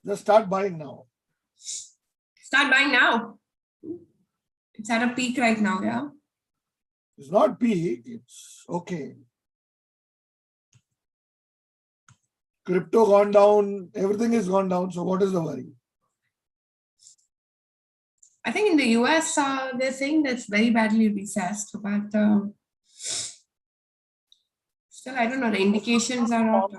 Just start buying now. Start buying now. It's at a peak right now, yeah. It's not peak, it's okay. Crypto gone down, everything is gone down. So what is the worry? I think in the US, they're saying that's very badly recessed, but still, I don't know. The indications are not.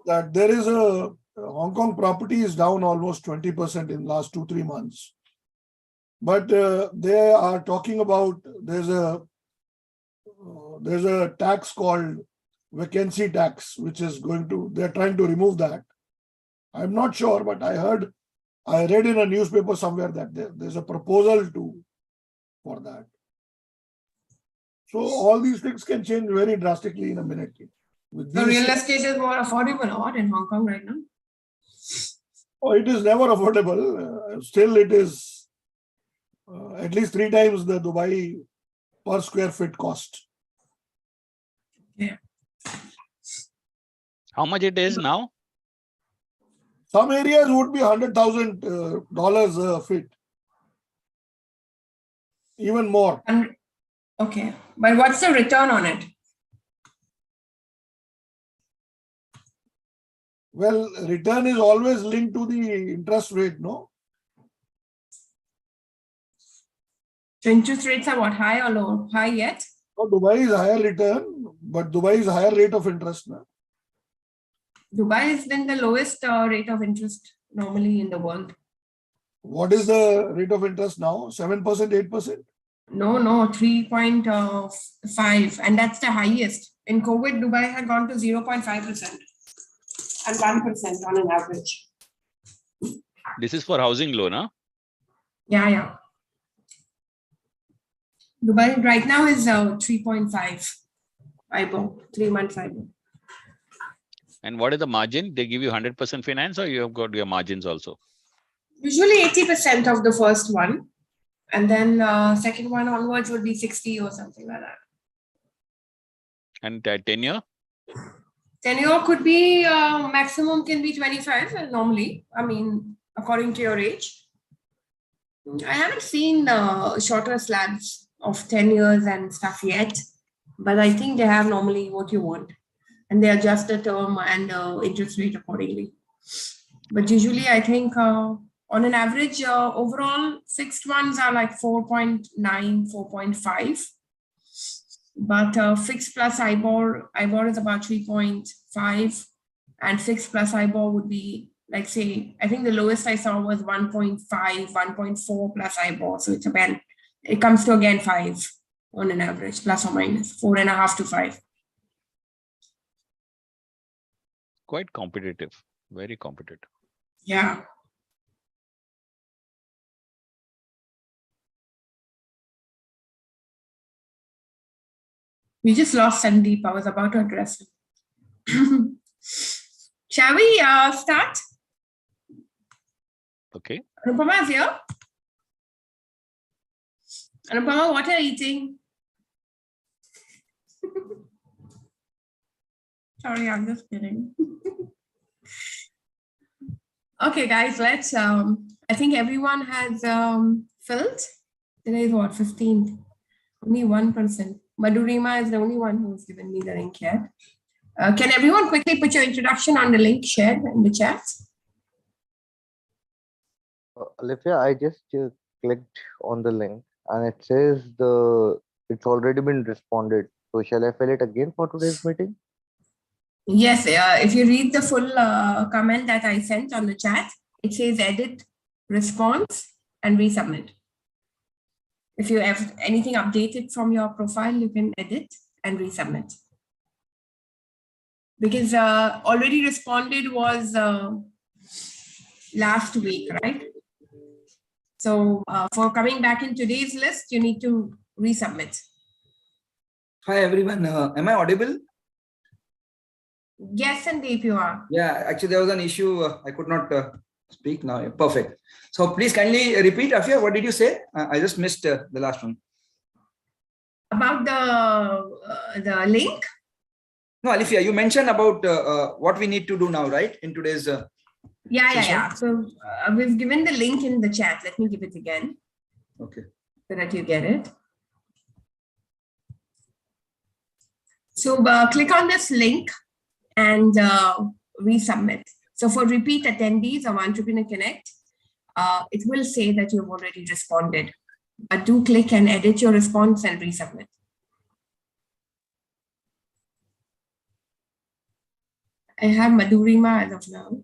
That there is a Hong Kong property is down almost 20% in last 2-3 months. But they are talking about there's a tax called vacancy tax, which is they're trying to remove that. I'm not sure, but I read in a newspaper somewhere that there's a proposal for that. So all these things can change very drastically in a minute. The real estate is more affordable or in Hong Kong right now? Oh, it is never affordable. Still, it is at least 3 times the Dubai per square feet cost. Yeah. How much it is now? Some areas would be $100,000 a feet. Even more. Okay. But what's the return on it? Well, return is always linked to the interest rate, no? So interest rates are what, high or low? High yet? So Dubai is higher return, but Dubai is higher rate of interest. No? Dubai has been the lowest rate of interest normally in the world. What is the rate of interest now? 7%, 8%? No, 3.5. And that's the highest. In COVID, Dubai had gone to 0.5% and 1% on an average. This is for housing loan, huh? Yeah. Dubai right now is 3.5 IBOR, 3-month IBOR. And what is the margin? They give you 100% finance, or you have got your margins also? Usually 80% of the first one. And then second one onwards would be 60 or something like that. And tenure? Tenure could be, maximum can be 25 normally. I mean, according to your age. I haven't seen shorter slabs of 10 years and stuff yet, but I think they have normally what you want. And they adjust the term and interest rate accordingly. But usually I think on an average, overall fixed ones are like 4.9, 4.5. But fixed plus IBOR is about 3.5, and fixed plus IBOR would be like, say, I think the lowest I saw was 1.5, 1.4 plus IBOR. So it's about, it comes to again 5 on an average, plus or minus 4.5 to 5. Quite competitive, very competitive. Yeah. We just lost Sandeep. I was about to address him. Shall we start? Okay. Anupama is here. Anupama, what are you eating? Sorry, I'm just kidding. Okay, guys, let's, I think everyone has filled. Today is what, 15th? Only 1%. Madhurima is the only one who's given me the link yet. Can everyone quickly put your introduction on the link shared in the chat? Alifia, I just clicked on the link and it says it's already been responded. So shall I fill it again for today's meeting? Yes, if you read the full comment that I sent on the chat, it says edit, response, and resubmit. If you have anything updated from your profile, you can edit and resubmit. Because already responded was last week, right? So for coming back in today's list, you need to resubmit. Hi, everyone. Am I audible? Yes, Sandeep, you are. Yeah, actually, there was an issue. I could not speak now. Perfect. So please kindly repeat, Afia, what did you say? I just missed the last one. About the link? No, Alifia, you mentioned about what we need to do now, right? In today's Yeah. Sure. So we've given the link in the chat. Let me give it again Okay. so that you get it. So click on this link and resubmit. So for repeat attendees of Entrepreneur Connect, it will say that you've already responded. But do click and edit your response and resubmit. I have Madhurima as of now.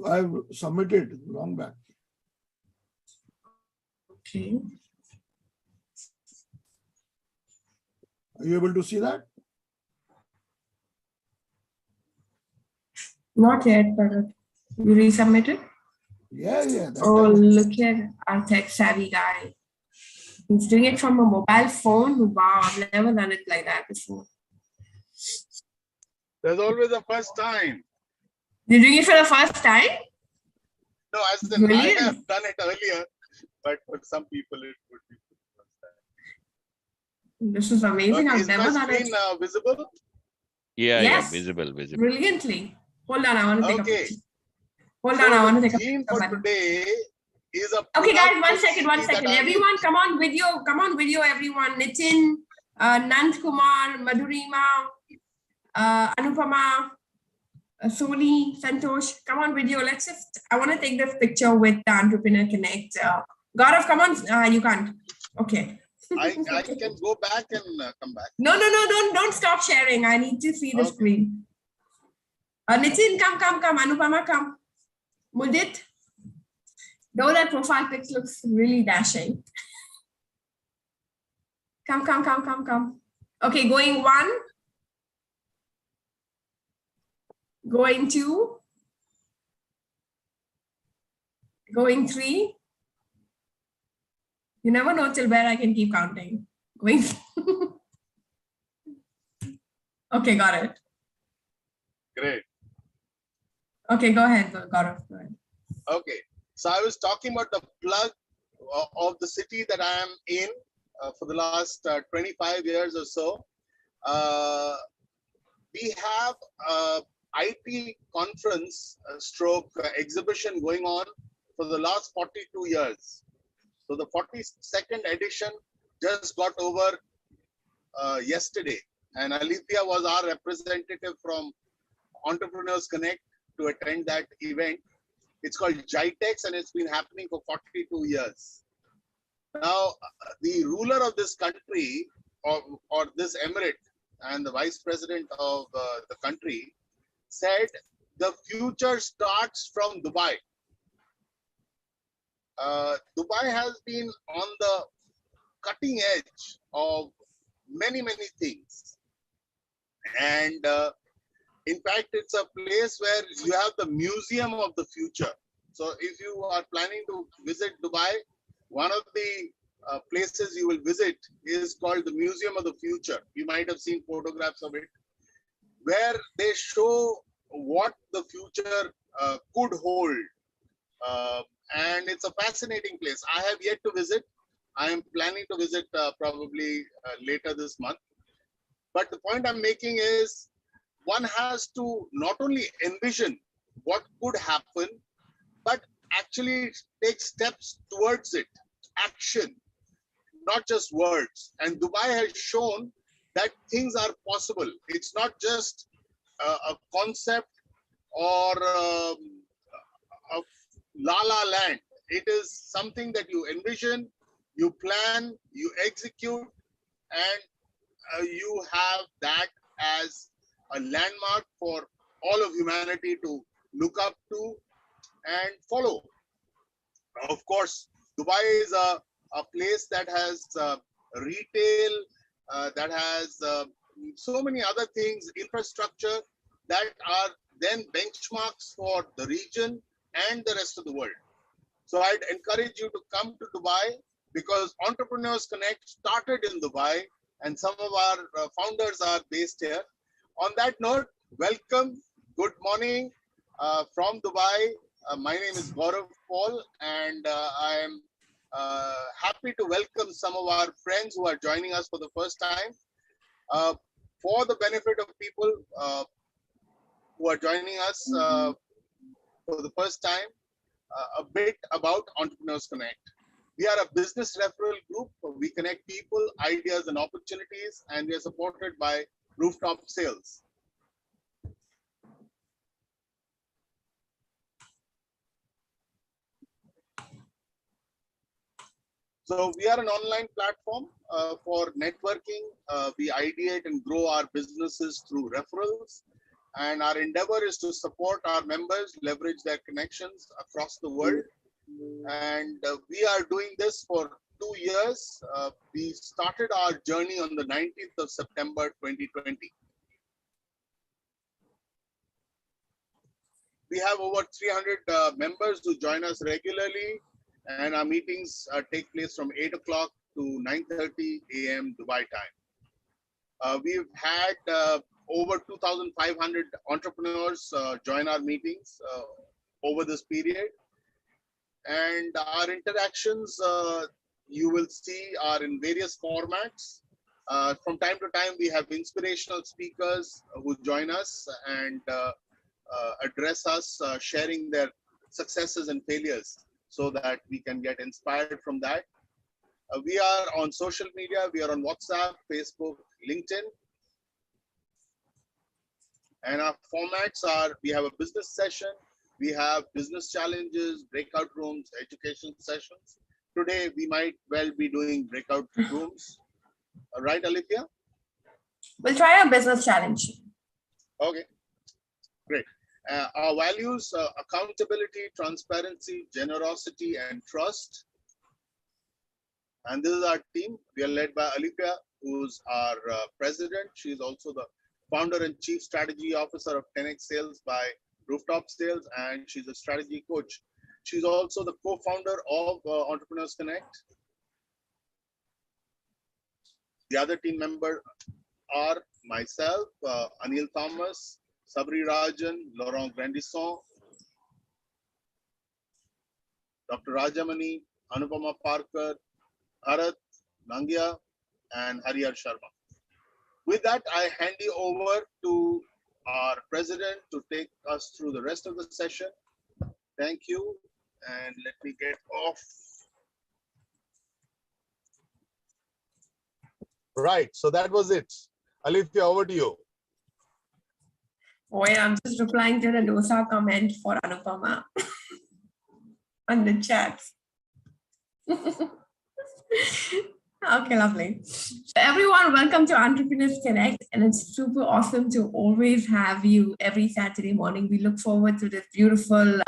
I've submitted long back. Okay. Are you able to see that? Not yet, but you resubmitted? Yeah. That Oh, time. look at our tech savvy guy. He's doing it from a mobile phone. Wow, I've never done it like that before. There's always a first time. You're doing it for the first time? No, as in I Brilliant. have done it earlier, but for some people it would be for the first time. This is amazing. Okay, I've is my never done it. screen visible? Yeah, Yes. visible. Brilliantly. Hold on, I want to take a Okay. picture. Hold So on, I want to the take a theme picture. for today is a Okay, guys, plug one to second. city that I'm in. Everyone, come on video, everyone. Nitin, Nand Kumar, Madhurima, Anupama, Soli, Santosh, come on video. I want to take this picture with the Entrepreneur Connect. Gaurav, come on. You can't. Okay. I can go back and come back. No, don't stop sharing. I need to see the Okay. screen. Nitin, come. Anupama, come. Mudit. Though that profile pic looks really dashing. Come. Okay, going 1. Going 2. Going 3. You never know till where I can keep counting. Going. Okay, got it. Great. Okay, go ahead, Gaurav. Go ahead. Okay. So I was talking about the plug of the city that I am in for the last 25 years or so. We have IT conference stroke exhibition going on for the last 42 years. So the 42nd edition just got over yesterday, and Alithia was our representative from Entrepreneurs Connect to attend that event. It's called GITEX and it's been happening for 42 years. Now, the ruler of this country or this emirate and the vice president of the country said the future starts from Dubai. Dubai has been on the cutting edge of many things. And in fact, it's a place where you have the museum of the future. So if you are planning to visit Dubai, one of the places you will visit is called the Museum of the Future. You might have seen photographs of it, where they show what the future could hold. And it's a fascinating place. I have yet to visit. I am planning to visit probably later this month. But the point I'm making is one has to not only envision what could happen, but actually take steps towards it, action, not just words. And Dubai has shown that things are possible. It's not just a concept or a la land. It is something that you envision, you plan, you execute, and you have that as a landmark for all of humanity to look up to and follow. Of course, Dubai is a place that has retail, that has so many other things, infrastructure that are then benchmarks for the region and the rest of the world. So I'd encourage you to come to Dubai because Entrepreneurs Connect started in Dubai and some of our founders are based here. On that note, welcome, good morning from Dubai. My name is Gaurav Paul and I am happy to welcome some of our friends who are joining us for the first time. For the benefit of people who are joining us, for the first time a bit about Entrepreneurs Connect. We are a business referral group. We connect people, ideas, and opportunities, and we are supported by Rooftop Sales. So we are an online platform for networking. We ideate and grow our businesses through referrals. And our endeavor is to support our members, leverage their connections across the world. And we are doing this for 2 years. We started our journey on the 19th of September 2020. We have over 300 members who join us regularly, and our meetings take place from 8 o'clock to 9:30 a.m. Dubai time. We've had over 2,500 entrepreneurs join our meetings over this period. And our interactions, you will see, are in various formats. From time to time, we have inspirational speakers who join us and address us, sharing their successes and failures so that we can get inspired from that. We are on social media. We are on WhatsApp, Facebook, LinkedIn. And our formats are, we have a business session, we have business challenges, breakout rooms, education sessions. Today, we might well be doing breakout rooms. Right, Alithia? We'll try a business challenge. Okay, great. Our values, accountability, transparency, generosity, and trust. And this is our team. We are led by Alithia, who's our president. She's also the founder and chief strategy officer of 10x Sales by Rooftop Sales, and she's a strategy coach. She's also the co-founder of Entrepreneurs Connect. The other team members are myself, Anil Thomas, Sabri Rajan, Laurent Grandisson, Dr. Rajamani, Anupama Parker, Bharat Nangia, and Hariyar Sharma. With that, I hand you over to our president to take us through the rest of the session. Thank you. And let me get off. Right. So that was it. Alithia, over to you. Boy, I'm just replying to the dosa comment for Anupama on the chat. Okay, lovely. So everyone, welcome to Entrepreneurs Connect, and it's super awesome to always have you every Saturday morning. We look forward to this beautiful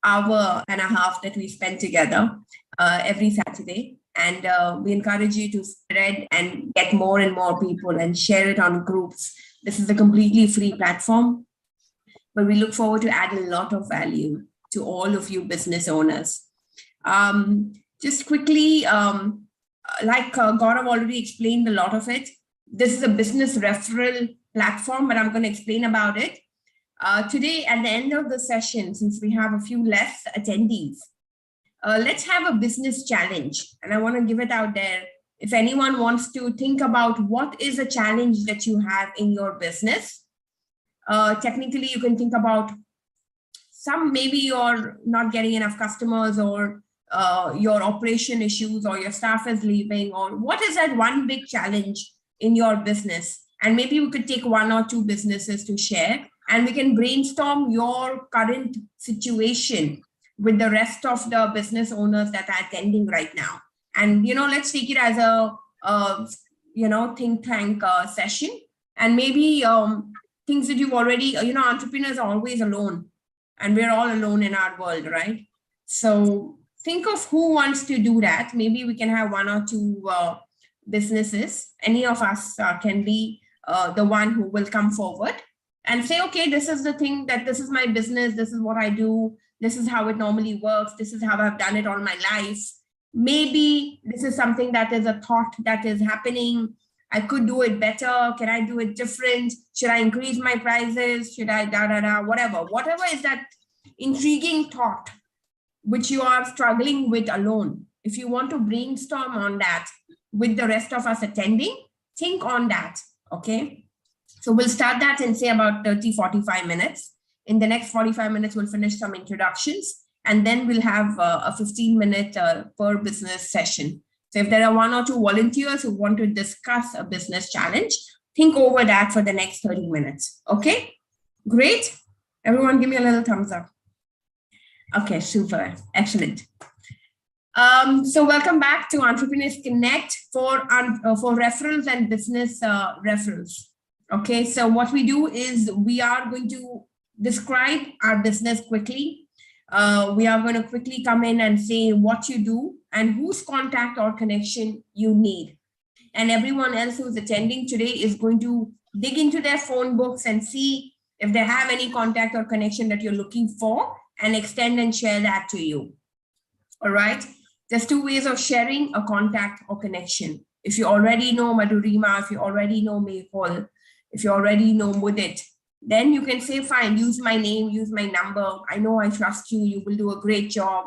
hour and a half that we spend together every Saturday, and we encourage you to spread and get more and more people and share it on groups. This is a completely free platform, but we look forward to add a lot of value to all of you business owners. Just quickly, like Gaurav already explained a lot of it. This is a business referral platform, but I'm going to explain about it. Today, at the end of the session, since we have a few less attendees, let's have a business challenge. And I want to give it out there. If anyone wants to think about what is a challenge that you have in your business, technically you can think about maybe you're not getting enough customers, or your operation issues, or your staff is leaving, or what is that one big challenge in your business? And maybe we could take 1 or 2 businesses to share, and we can brainstorm your current situation with the rest of the business owners that are attending right now. And, let's take it as a, think tank session, and maybe things that you've already, entrepreneurs are always alone, and we're all alone in our world, right? So think of who wants to do that. Maybe we can have 1 or 2 businesses. Any of us can be the one who will come forward and say, okay, this is the thing, that this is my business, this is what I do, this is how it normally works, this is how I've done it all my life. Maybe this is something that is a thought that is happening. I could do it better. Can I do it different? Should I increase my prices? Should I whatever is that intriguing thought which you are struggling with alone. If you want to brainstorm on that with the rest of us attending, think on that, okay? So we'll start that in say about 30, 45 minutes. In the next 45 minutes, we'll finish some introductions, and then we'll have a 15-minute per business session. So if there are 1 or 2 volunteers who want to discuss a business challenge, think over that for the next 30 minutes. Okay, great. Everyone give me a little thumbs up. Okay, super, excellent. So welcome back to Entrepreneurs Connect for referrals and business referrals. Okay, so what we do is we are going to describe our business quickly. We are going to quickly come in and say what you do and whose contact or connection you need. And everyone else who's attending today is going to dig into their phone books and see if they have any contact or connection that you're looking for, and extend and share that to you. All right. There's 2 ways of sharing a contact or connection. If you already know Madhurima, if you already know Mehul, if you already know Mudit, then you can say, fine, use my name, use my number. I know I trust you. You will do a great job.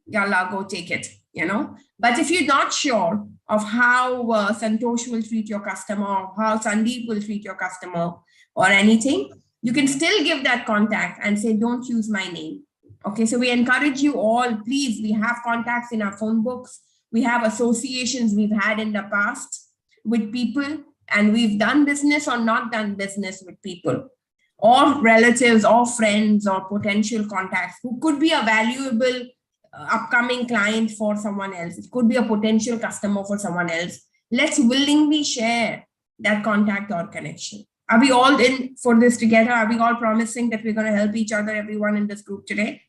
Yalla, go take it, you know. But if you're not sure of how Santosh will treat your customer, or how Sandeep will treat your customer or anything, you can still give that contact and say, don't use my name. Okay, so we encourage you all, please, we have contacts in our phone books. We have associations we've had in the past with people, and we've done business or not done business with people, or relatives or friends or potential contacts who could be a valuable upcoming client for someone else. It could be a potential customer for someone else. Let's willingly share that contact or connection. Are we all in for this together? Are we all promising that we're going to help each other, everyone in this group today?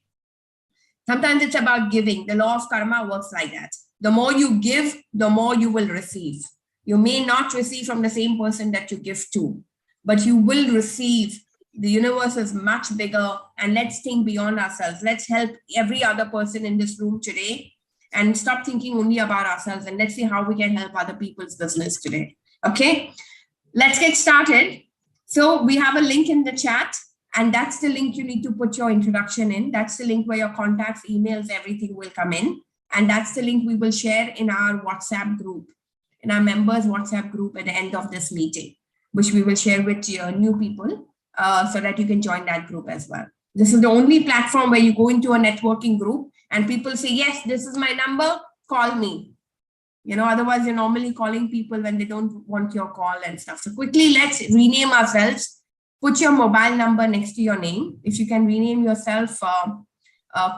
Sometimes it's about giving. The law of karma works like that. The more you give, the more you will receive. You may not receive from the same person that you give to, but you will receive. The universe is much bigger, and let's think beyond ourselves. Let's help every other person in this room today and stop thinking only about ourselves, and let's see how we can help other people's business today. Okay, let's get started. So we have a link in the chat, and that's the link you need to put your introduction in. That's the link where your contacts, emails, everything will come in. And that's the link we will share in our WhatsApp group, in our members WhatsApp group at the end of this meeting, which we will share with your new people so that you can join that group as well. This is the only platform where you go into a networking group and people say, yes, this is my number, call me. You know, otherwise you're normally calling people when they don't want your call and stuff. So quickly, let's rename ourselves. Put your mobile number next to your name. If you can rename yourself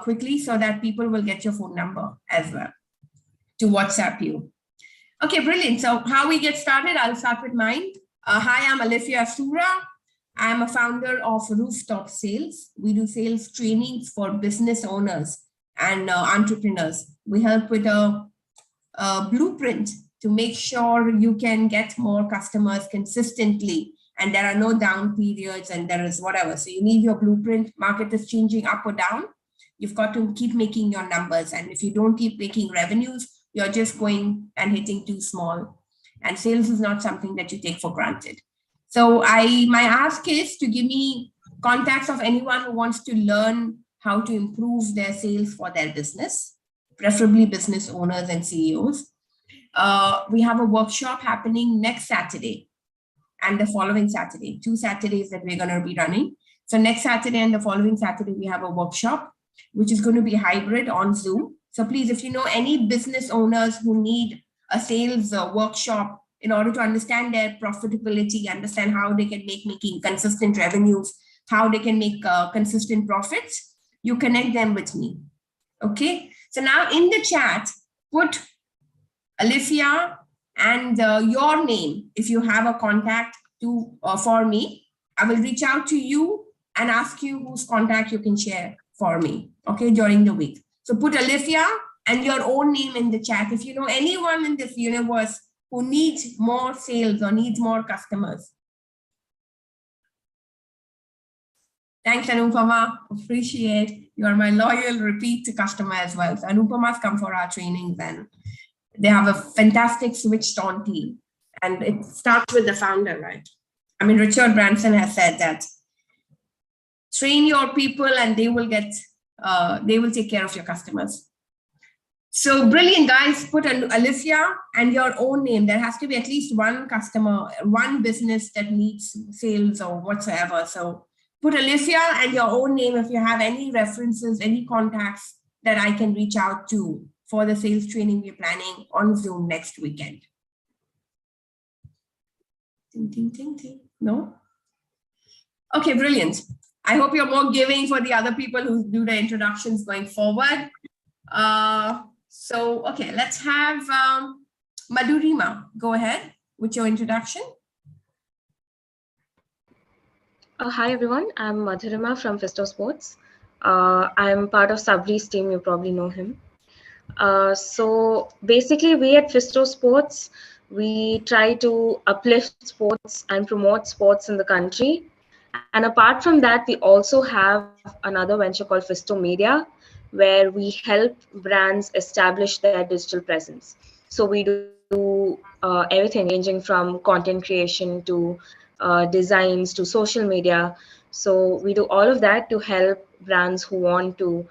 quickly so that people will get your phone number as well to WhatsApp you. Okay, brilliant. So how we get started, I'll start with mine. Hi, I'm Alifia Sura. I'm a founder of Rooftop Sales. We do sales trainings for business owners and entrepreneurs. We help with a blueprint to make sure you can get more customers consistently, and there are no down periods, and there is whatever. So you need your blueprint. Market is changing up or down. You've got to keep making your numbers. And if you don't keep making revenues, you're just going and hitting too small. And sales is not something that you take for granted. So my ask is to give me contacts of anyone who wants to learn how to improve their sales for their business, preferably business owners and CEOs. We have a workshop happening next Saturday and the following Saturday, 2 Saturdays that we're going to be running. So next Saturday and the following Saturday, we have a workshop, which is going to be hybrid on Zoom. So please, if you know any business owners who need a sales workshop in order to understand their profitability, understand how they can making consistent revenues, how they can make consistent profits, you connect them with me. Okay. So now in the chat, put Alifia and your name. If you have a contact for me, I will reach out to you and ask you whose contact you can share for me, okay, during the week. So put Alifia and your own name in the chat. If you know anyone in this universe who needs more sales or needs more customers. Thanks, Anupama. Appreciate. You are my loyal repeat customer as well. So Anupama's come for our trainings, and they have a fantastic switched on team. And it starts with the founder, right? I mean, Richard Branson has said that train your people and they will take care of your customers. So brilliant, guys. Put Alifia and your own name. There has to be at least one customer, one business that needs sales or whatsoever. So put Alicia and your own name if you have any references, any contacts that I can reach out to for the sales training we're planning on Zoom next weekend. Ding, ding, ding, ding. No? Okay, brilliant. I hope you're more giving for the other people who do the introductions going forward. Okay, let's have Madhurima. Go ahead with your introduction. Hi everyone, I'm Madhurima from Fisto Sports. I'm part of Sabri's team, you probably know him. So basically we at Fisto Sports, we try to uplift sports and promote sports in the country. And apart from that, we also have another venture called Fisto Media, where we help brands establish their digital presence. So we do everything ranging from content creation to designs to social media. So we do all of that to help brands who want to,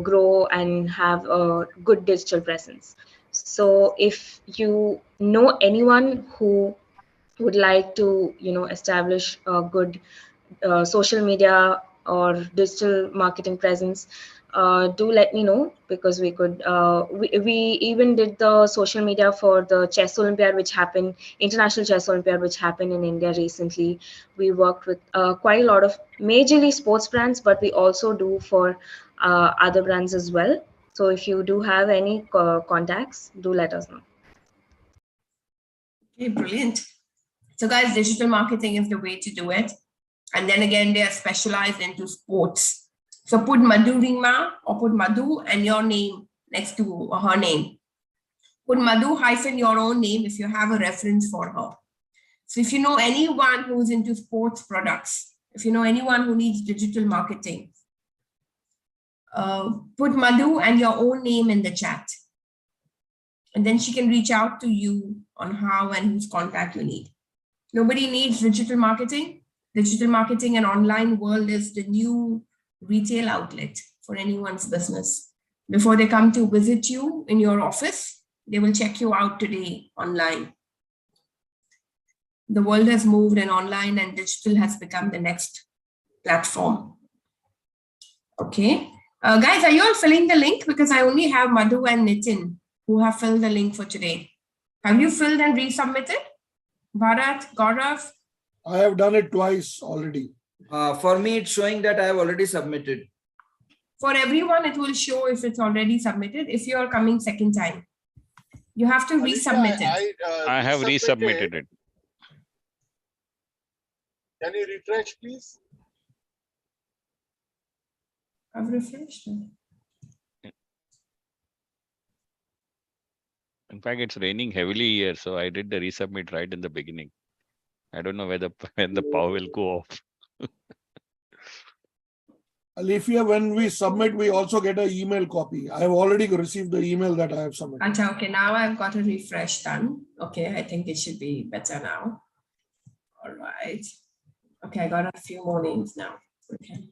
grow and have a good digital presence. So if you know anyone who would like to, establish a good social media or digital marketing presence, do let me know, because we could we even did the social media for the chess Olympiad, which happened, international chess Olympiad, which happened in India recently. We worked with quite a lot of majorly sports brands, but we also do for other brands as well. So if you do have any contacts, do let us know. Okay, brilliant. So guys, digital marketing is the way to do it. And then again, they are specialized into sports. So put Madhurima or put Madhu and your name next to her name. Put Madhu hyphen your own name if you have a reference for her. So if you know anyone who's into sports products, if you know anyone who needs digital marketing, put Madhu and your own name in the chat. And then she can reach out to you on how and whose contact you need. Nobody needs digital marketing. Digital marketing and online world is the new retail outlet for anyone's business. Before they come to visit you in your office, they will check you out today online. The world has moved, and online and digital has become the next platform. Okay. Guys, are you all filling the link? Because I only have Madhu and Nitin who have filled the link for today. Have you filled and resubmitted? Bharat, Gaurav? I have done it twice already. For me, it's showing that I have already submitted. For everyone, it will show if it's already submitted. If you are coming second time, you have to resubmit it. I have resubmitted it. Can you refresh, please? I've refreshed it. In fact, it's raining heavily here, so I did the resubmit right in the beginning. I don't know whether when the power will go off. Alifia, when we submit, we also get an email copy. I have already received the email that I have submitted. Acha, okay, now I've got a refresh done. Okay, I think it should be better now. All right. Okay, I got a few more names now. Okay.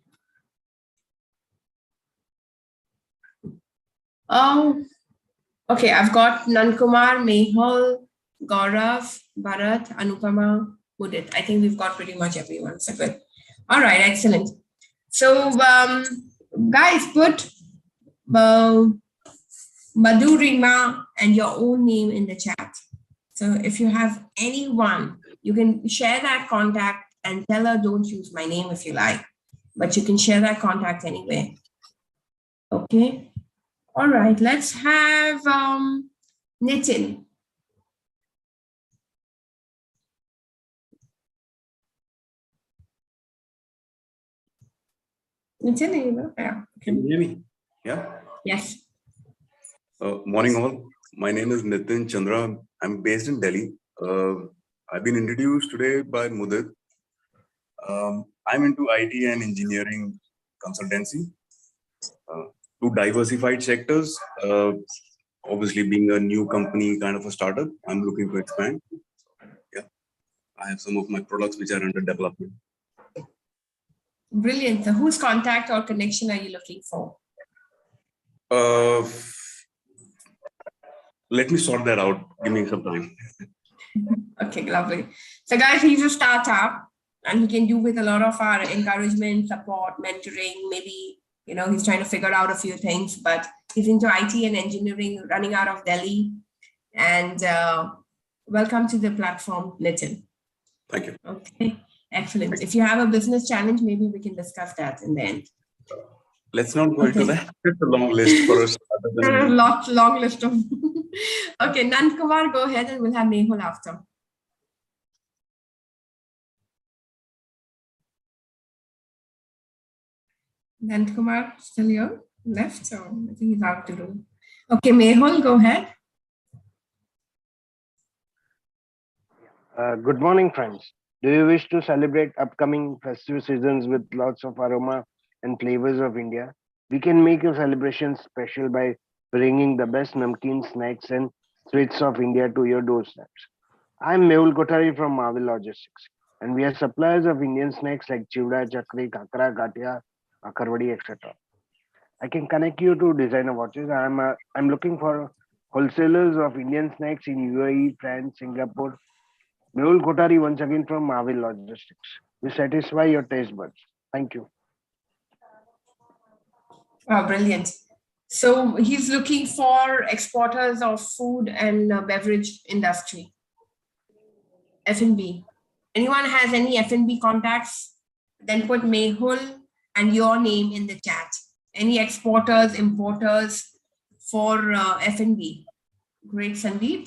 Okay, I've got Nankumar, Mehul, Gaurav, Bharat, Anupama, Mudit. I think we've got pretty much everyone. So good. All right, excellent. So, guys, put Madhurima and your own name in the chat. So if you have anyone, you can share that contact and tell her don't use my name if you like, but you can share that contact anyway. Okay. All right, let's have Nitin. Nitin, you know? Yeah. Can you hear me? Yeah. Yes. Morning all. My name is Nitin Chandra. I'm based in Delhi. I've been introduced today by Mudit. I'm into IT and engineering consultancy. Two diversified sectors. Obviously, being a new company, kind of a startup, I'm looking to expand. Yeah, I have some of my products which are under development. Brilliant. So whose contact or connection are you looking for? Let me sort that out. Give me some time. Okay, lovely. So guys, he's a startup and he can do with a lot of our encouragement, support, mentoring. Maybe, he's trying to figure out a few things, but he's into IT and engineering, running out of Delhi. And welcome to the platform, Nitin. Thank you. Okay, excellent. If you have a business challenge, maybe we can discuss that in the end. Let's not go into that. It's a long list for us. Long list of. Okay, Nand Kumar, go ahead, and we'll have Mehul after. Nand Kumar still here? Left? So I think he's out the room. Okay, Mehul, go ahead. Good morning, friends. Do you wish to celebrate upcoming festive seasons with lots of aroma and flavors of India? We can make your celebration special by bringing the best namkeen snacks and sweets of India to your doorsteps. I'm Mehul Kothari from Marvel Logistics, and we are suppliers of Indian snacks like chivda, chakri, kakra, gatia, akarvadi, etc. I can connect you to designer watches. I'm looking for wholesalers of Indian snacks in UAE, France, Singapore. Mehul Kothari once again from Marvel Logistics. We satisfy your taste buds. Thank you. Wow, brilliant. So he's looking for exporters of food and beverage industry. F&B. Anyone has any F&B contacts? Then put Mehul and your name in the chat. Any exporters, importers for F&B? Great, Sandeep.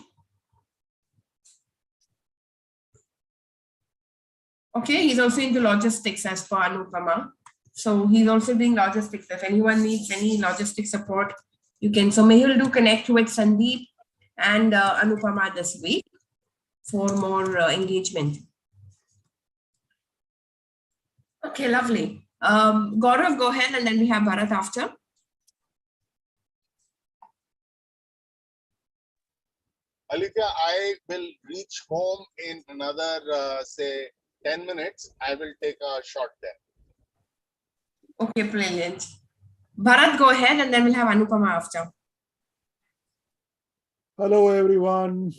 Okay, he's also into logistics as per Anupama. So he's also doing logistics. If anyone needs any logistics support, you can. So Mehul do connect with Sandeep and Anupama this week for more engagement. Okay, lovely. Gaurav, go ahead, and then we have Bharat after. Alithia, I will reach home in another, say, 10 minutes. I will take a shot there. Okay, brilliant. Bharat, go ahead, and then we'll have Anupama after. Hello, everyone.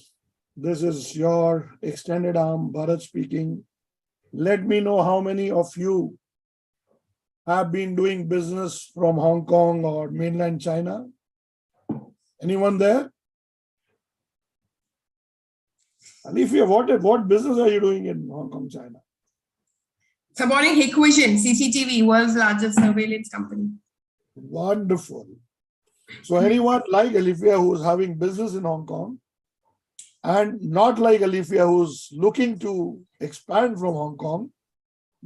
This is your extended arm, Bharat speaking. Let me know how many of you have been doing business from Hong Kong or mainland China. Anyone there? Alifia, what business are you doing in Hong Kong, China? Supporting Hikvision, CCTV, world's largest surveillance company. Wonderful. So anyone like Alifia who's having business in Hong Kong and not like Alifia who's looking to expand from Hong Kong,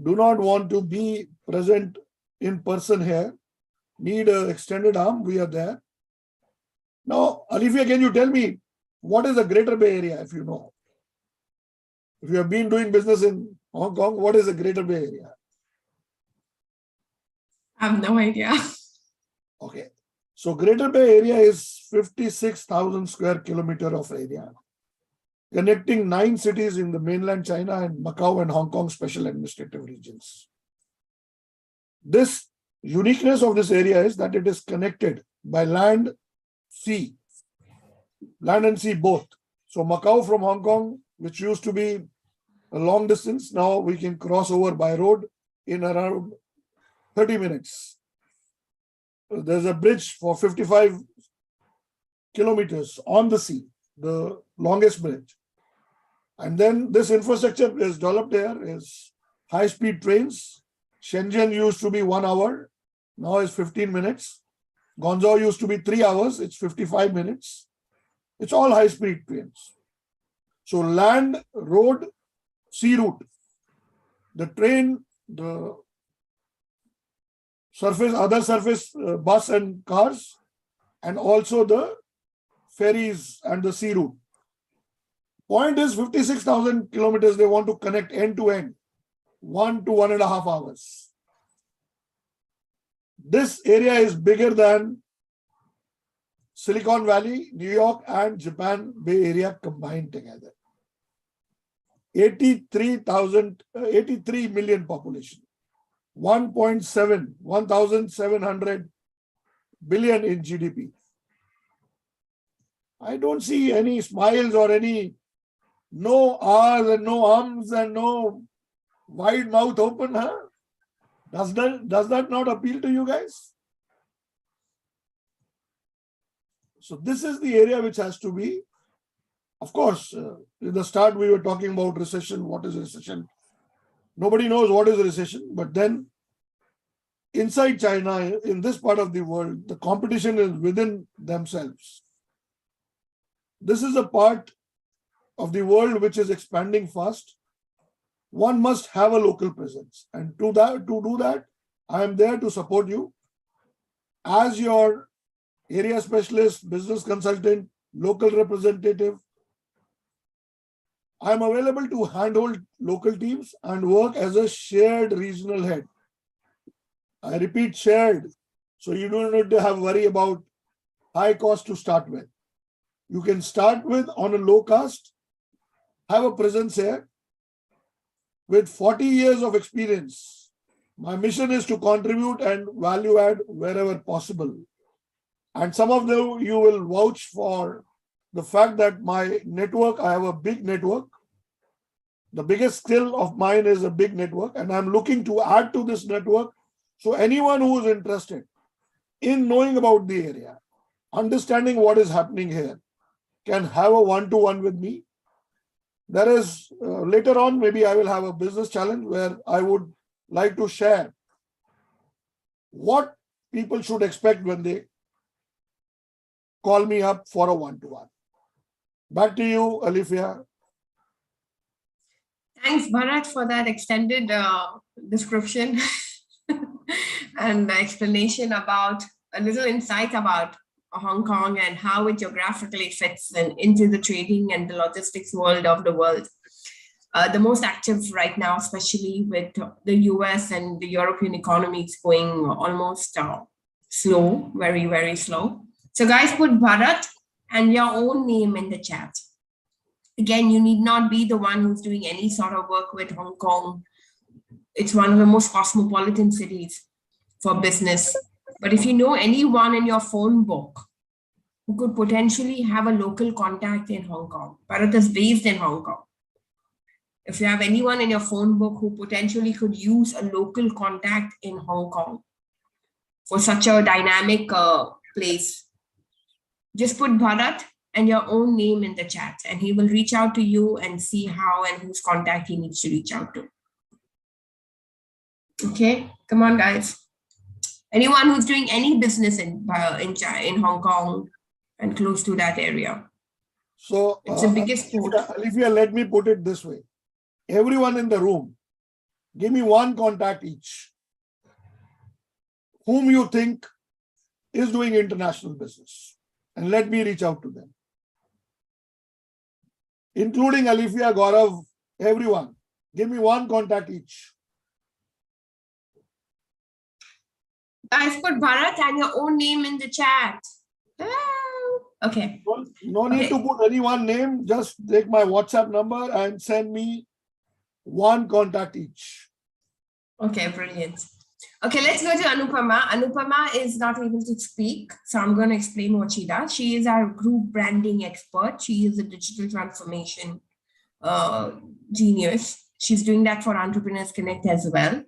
do not want to be present in person here, need an extended arm, we are there. Now, Alifia, can you tell me what is the Greater Bay Area, if you know? If you have been doing business in Hong Kong, what is the Greater Bay Area? I have no idea. Okay. So Greater Bay Area is 56,000 square kilometer of area, connecting 9 cities in the mainland China and Macau and Hong Kong special administrative regions. This uniqueness of this area is that it is connected by land, sea, land and sea both. So Macau from Hong Kong, which used to be a long distance, now we can cross over by road in around 30 minutes. There's a bridge for 55 kilometers on the sea, the longest bridge. And then this infrastructure is developed there, is high-speed trains. Shenzhen used to be 1 hour, now is 15 minutes. Guangzhou used to be 3 hours, it's 55 minutes. It's all high-speed trains. So land, road, sea route, the train, the surface, other surface bus and cars, and also the ferries and the sea route. Point is 56,000 kilometers they want to connect end to end, 1 to 1.5 hours. This area is bigger than Silicon Valley, New York, and Japan Bay Area combined together. 83 million population, 1,700 billion in GDP. I don't see any smiles or any no ahs and no ums and no Wide mouth open, huh? Does that not appeal to you guys? So this is the area which has to be, of course, in the start we were talking about recession. What is recession? Nobody knows what is recession, but then inside China, in this part of the world, the competition is within themselves. This is a part of the world which is expanding fast. One must have a local presence. And to do that, I am there to support you as your area specialist, business consultant, local representative. I am available to handhold local teams and work as a shared regional head. I repeat, shared. So you don't need to have worry about high cost to start with. You can start with on a low cost, have a presence here with 40 years of experience. My mission is to contribute and value add wherever possible. And some of you will vouch for the fact that my network, I have a big network. The biggest skill of mine is a big network, and I'm looking to add to this network. So anyone who is interested in knowing about the area, understanding what is happening here, can have a one-to-one with me. There is later on, maybe I will have a business challenge where I would like to share what people should expect when they call me up for a one-to-one. Back to you, Alifia. Thanks, Bharat, for that extended description and explanation about a little insight about Hong Kong and how it geographically fits into the trading and the logistics world of the world. The most active right now, especially with the US and the European economies going almost slow, very, very slow. So guys, put Bharat and your own name in the chat. Again, you need not be the one who's doing any sort of work with Hong Kong. It's one of the most cosmopolitan cities for business. But if you know anyone in your phone book who could potentially have a local contact in Hong Kong, Bharat is based in Hong Kong. If you have anyone in your phone book who potentially could use a local contact in Hong Kong for such a dynamic place, just put Bharat and your own name in the chat, and he will reach out to you and see how and whose contact he needs to reach out to. Okay, come on, guys. Anyone who's doing any business in Hong Kong and close to that area. So it's the biggest port. Olivia, let me put it this way. Everyone in the room, give me one contact each whom you think is doing international business, and let me reach out to them. Including Alifia, Gaurav, everyone. Give me one contact each. Guys, put Bharat and your own name in the chat. Okay. No need to put any one name. Just take my WhatsApp number and send me one contact each. Okay, brilliant. Okay, let's go to Anupama. Anupama is not able to speak, so I'm going to explain what she does. She is our group branding expert. She is a digital transformation genius. She's doing that for Entrepreneurs Connect as well,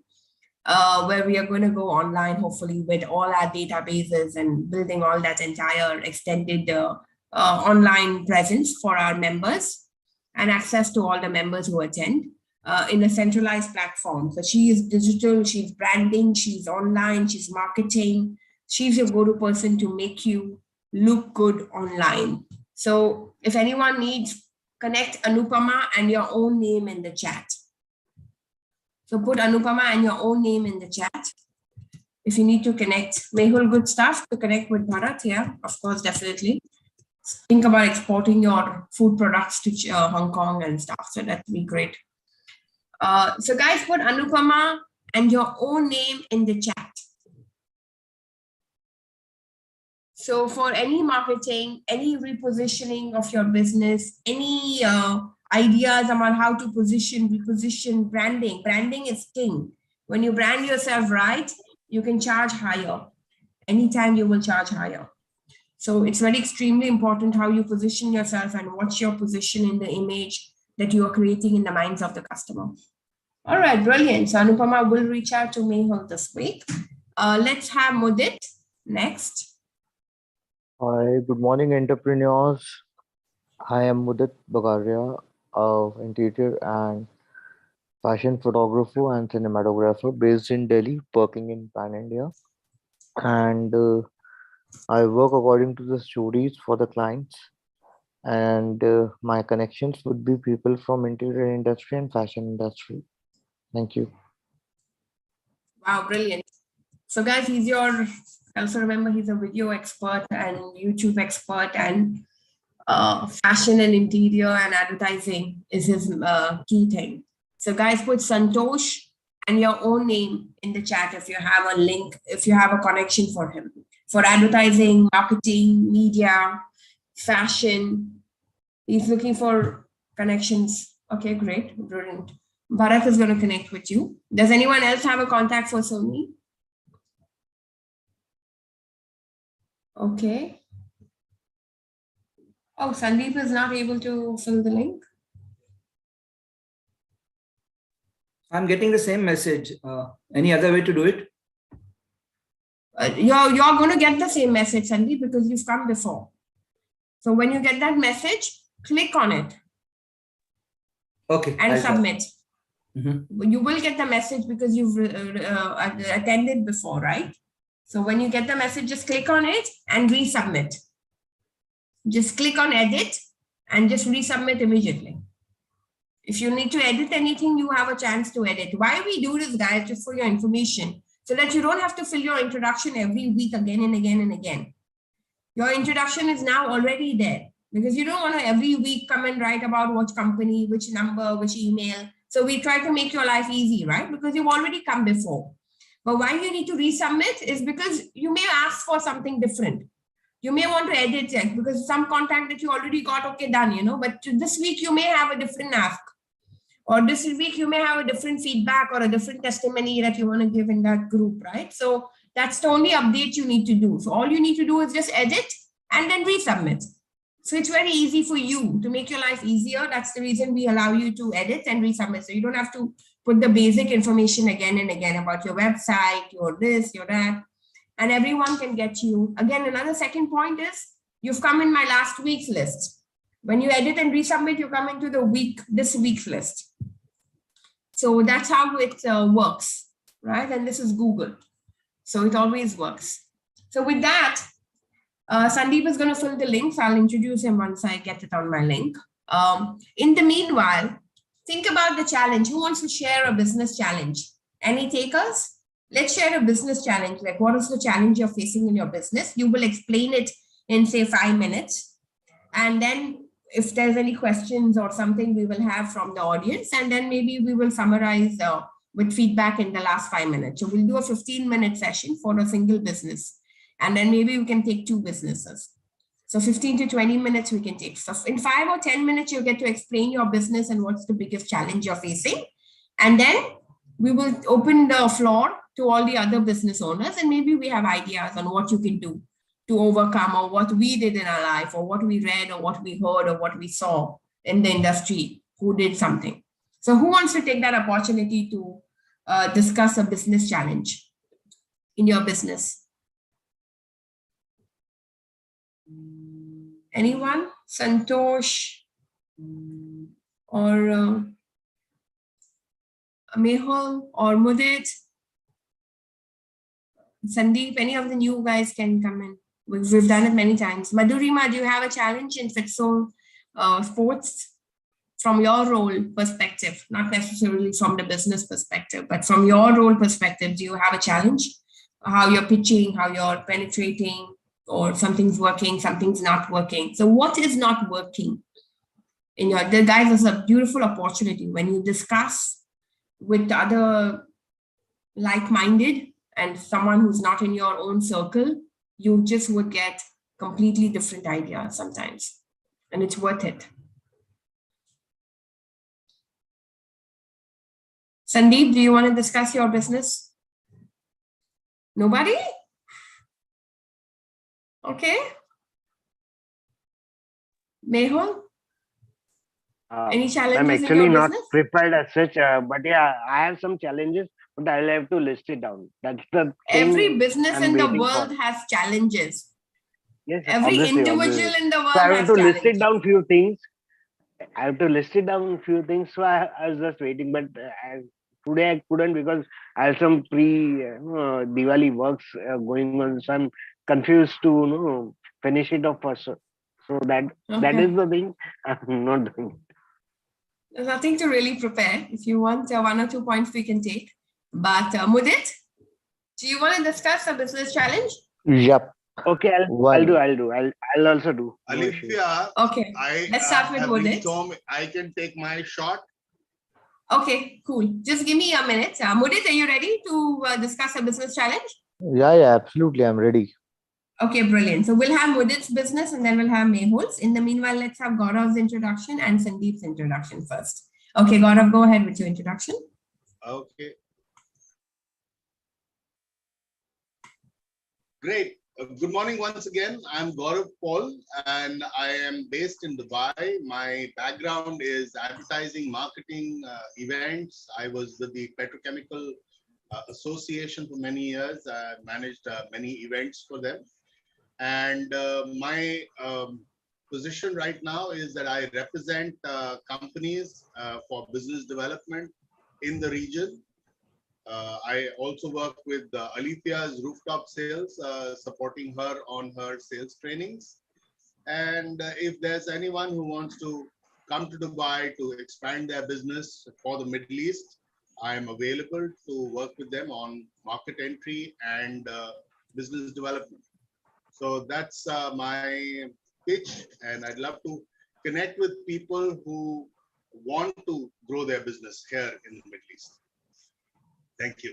where we are going to go online, hopefully, with all our databases and building all that entire extended online presence for our members and access to all the members who attend. In a centralized platform. So she is digital, she's branding, she's online, she's marketing. She's your go-to person to make you look good online. So if anyone needs, connect Anupama and your own name in the chat. So put Anupama and your own name in the chat. If you need to connect, Mehul, good stuff to connect with Bharat here. Of course, definitely. Think about exporting your food products to Hong Kong and stuff. So that'd be great. So guys, put Anupama and your own name in the chat. So for any marketing, any repositioning of your business, any ideas about how to reposition branding. Branding is king. When you brand yourself right, you can charge higher. Anytime you will charge higher. So it's very extremely important how you position yourself and what's your position in the image that you are creating in the minds of the customer. All right, brilliant. So Anupama will reach out to Mehul this week. Let's have Mudit next. Hi, good morning, entrepreneurs. I am Mudit Bagaria, interior and fashion photographer and cinematographer based in Delhi, working in Pan India. And I work according to the stories for the clients. And my connections would be people from interior industry and fashion industry. Thank you. Wow, brilliant. So guys, also remember he's a video expert and YouTube expert, and fashion and interior and advertising is his key thing. So guys, put Santosh and your own name in the chat if you have a link, if you have a connection for him. For advertising, marketing, media, fashion. He's looking for connections. Okay, great, brilliant. Bharat is going to connect with you. Does anyone else have a contact for Sony? Okay. Oh, Sandeep is not able to fill the link. I'm getting the same message. Any other way to do it? You're going to get the same message, Sandeep, because you've come before. So when you get that message, click on it. Okay. And submit. You will get the message because you've attended before, right? So when you get the message, just click on it and resubmit. Just click on edit and just resubmit immediately. If you need to edit anything, you have a chance to edit. Why we do this, guys, just for your information, so that you don't have to fill your introduction every week again and again and again. Your introduction is now already there because you don't want to every week come and write about which company, which number, which email. So we try to make your life easy, right? Because you've already come before. But why you need to resubmit is because you may ask for something different. You may want to edit it because some contact that you already got, okay, done, you know, but this week you may have a different ask. Or this week you may have a different feedback or a different testimony that you want to give in that group, right? So that's the only update you need to do. So all you need to do is just edit and then resubmit. So it's very easy for you to make your life easier. That's the reason we allow you to edit and resubmit. So you don't have to put the basic information again and again about your website, your this, your that, and everyone can get you. Again, another second point is you've come in my last week's list. When you edit and resubmit, you come into this week's list. So that's how it works, right? And this is Google. So it always works. So with that, Sandeep is going to fill the links. I'll introduce him once I get it on my link. In the meanwhile, think about the challenge. Who wants to share a business challenge? Any takers? Let's share a business challenge. Like, what is the challenge you're facing in your business? You will explain it in, say, 5 minutes. And then if there's any questions or something, we will have from the audience. And then maybe we will summarize with feedback in the last 5 minutes. So we'll do a 15-minute session for a single business. And then maybe we can take 2 businesses. So 15 to 20 minutes we can take. So in 5 or 10 minutes, you'll get to explain your business and what's the biggest challenge you're facing. And then we will open the floor to all the other business owners. And maybe we have ideas on what you can do to overcome, or what we did in our life, or what we read, or what we heard, or what we saw in the industry, who did something. So who wants to take that opportunity to discuss a business challenge in your business? Anyone? Santosh or Mehul or Mudit? Sandeep, any of the new guys can come in. We've done it many times. Madhurima, do you have a challenge in Fitso sports from your role perspective, not necessarily from the business perspective, but from your role perspective, do you have a challenge? How you're pitching, how you're penetrating, or something's working, something's not working. So what is not working? The guys, is a beautiful opportunity when you discuss with other like-minded and someone who's not in your own circle, you just would get completely different ideas sometimes, and it's worth it. Sandeep, do you want to discuss your business? Nobody? Okay. Mehul? Any I'm challenges in actually your not business? prepared as such, but yeah, I have some challenges, but I'll have to list it down. That's the Every thing business I'm in the waiting world for. has challenges. Yes, Every obviously, individual obviously. in the So I world have has to list it challenges. down few things. I have to list it down few things. So I was just waiting, but today I couldn't because I have some Diwali works going on. So I'm confused to finish it off first. So that Okay. is the thing I'm not doing. There's nothing to really prepare. If you want 1 or 2 points, we can take. But Mudit, do you want to discuss a business challenge? Yep. Okay, I'll One. do. I'll also do. No issue. Alithia, Okay. Let's start with have been Mudit. told I can take my shot. Okay, cool. Just give me a minute. Mudit, are you ready to discuss a business challenge? Yeah, absolutely. I'm ready. Okay, brilliant. So we'll have Mudit's business and then we'll have Mehul's. In the meanwhile, let's have Gaurav's introduction and Sandeep's introduction first. Okay, Gaurav, go ahead with your introduction. Okay. Great. Good morning once again. I'm Gaurav Paul and I am based in Dubai. My background is advertising, marketing, events. I was with the Petrochemical Association for many years. I managed many events for them. And my position right now is that I represent companies for business development in the region. I also work with Alithia's rooftop sales, supporting her on her sales trainings. And if there's anyone who wants to come to Dubai to expand their business for the Middle East, I am available to work with them on market entry and business development. So that's my pitch, and I'd love to connect with people who want to grow their business here in the Middle East. Thank you.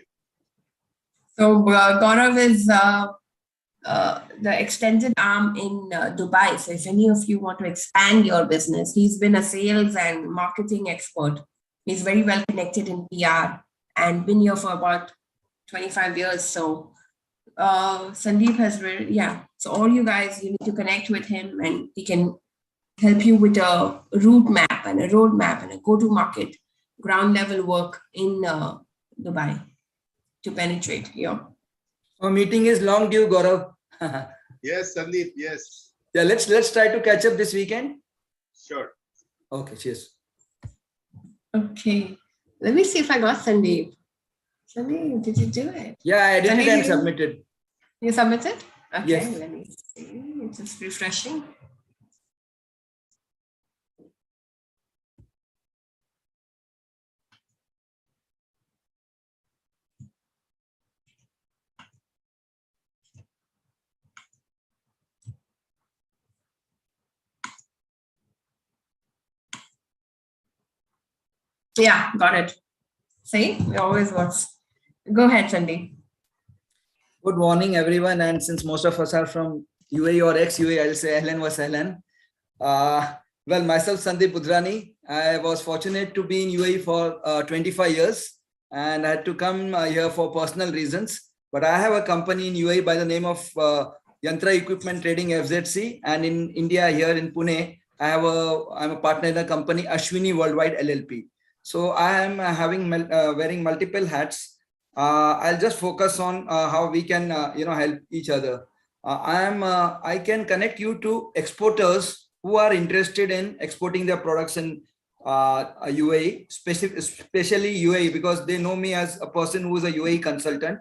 So Gaurav is the extended arm in Dubai. So if any of you want to expand your business, he's been a sales and marketing expert. He's very well connected in PR and been here for about 25 years. So Sandeep has really, so all you guys, you need to connect with him and he can help you with a route map and a roadmap and a go-to-market ground level work in Dubai to penetrate here. Our meeting is long due, Gaurav. Yes, Sandeep, yes. Yeah, let's try to catch up this weekend. Sure. Okay, cheers. Okay, let me see if I got Sandeep. Sandeep, did you do it? Yeah, I did it Sandeep, and submitted. You submitted? Okay, Yes. let me see. It's just refreshing. Yeah, got it. See, it always works. Go ahead, Sandeep. Good morning, everyone. And since most of us are from UAE or ex-UAE, I'll say Ahlan wa sahlan. Well, myself, Sandeep Budrani, I was fortunate to be in UAE for 25 years and I had to come here for personal reasons. But I have a company in UAE by the name of Yantra Equipment Trading FZC, and in India, here in Pune, I'm a partner in a company, Ashwini Worldwide LLP. So I am wearing multiple hats. I'll just focus on how we can help each other. I can connect you to exporters who are interested in exporting their products in UAE, especially UAE, because they know me as a person who is a UAE consultant.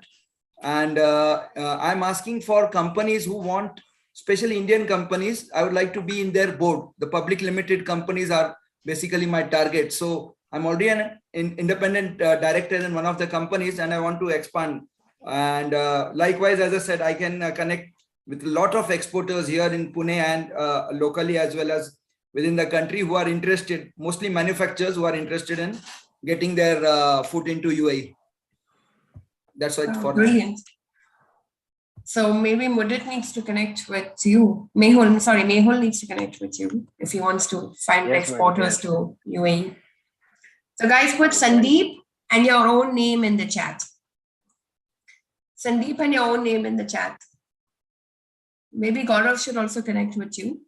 And I'm asking for companies who want, especially Indian companies, I would like to be in their board. The public limited companies are basically my target. So I'm already an independent director in one of the companies and I want to expand. And likewise, as I said, I can connect with a lot of exporters here in Pune and locally as well as within the country who are interested, mostly manufacturers who are interested in getting their foot into UAE. That's it for brilliant. So maybe Mudit needs to connect with you. Mehul needs to connect with you if he wants to find exporters to UAE. So guys, put Sandeep and your own name in the chat. Sandeep and your own name in the chat. Maybe Gaurav should also connect with you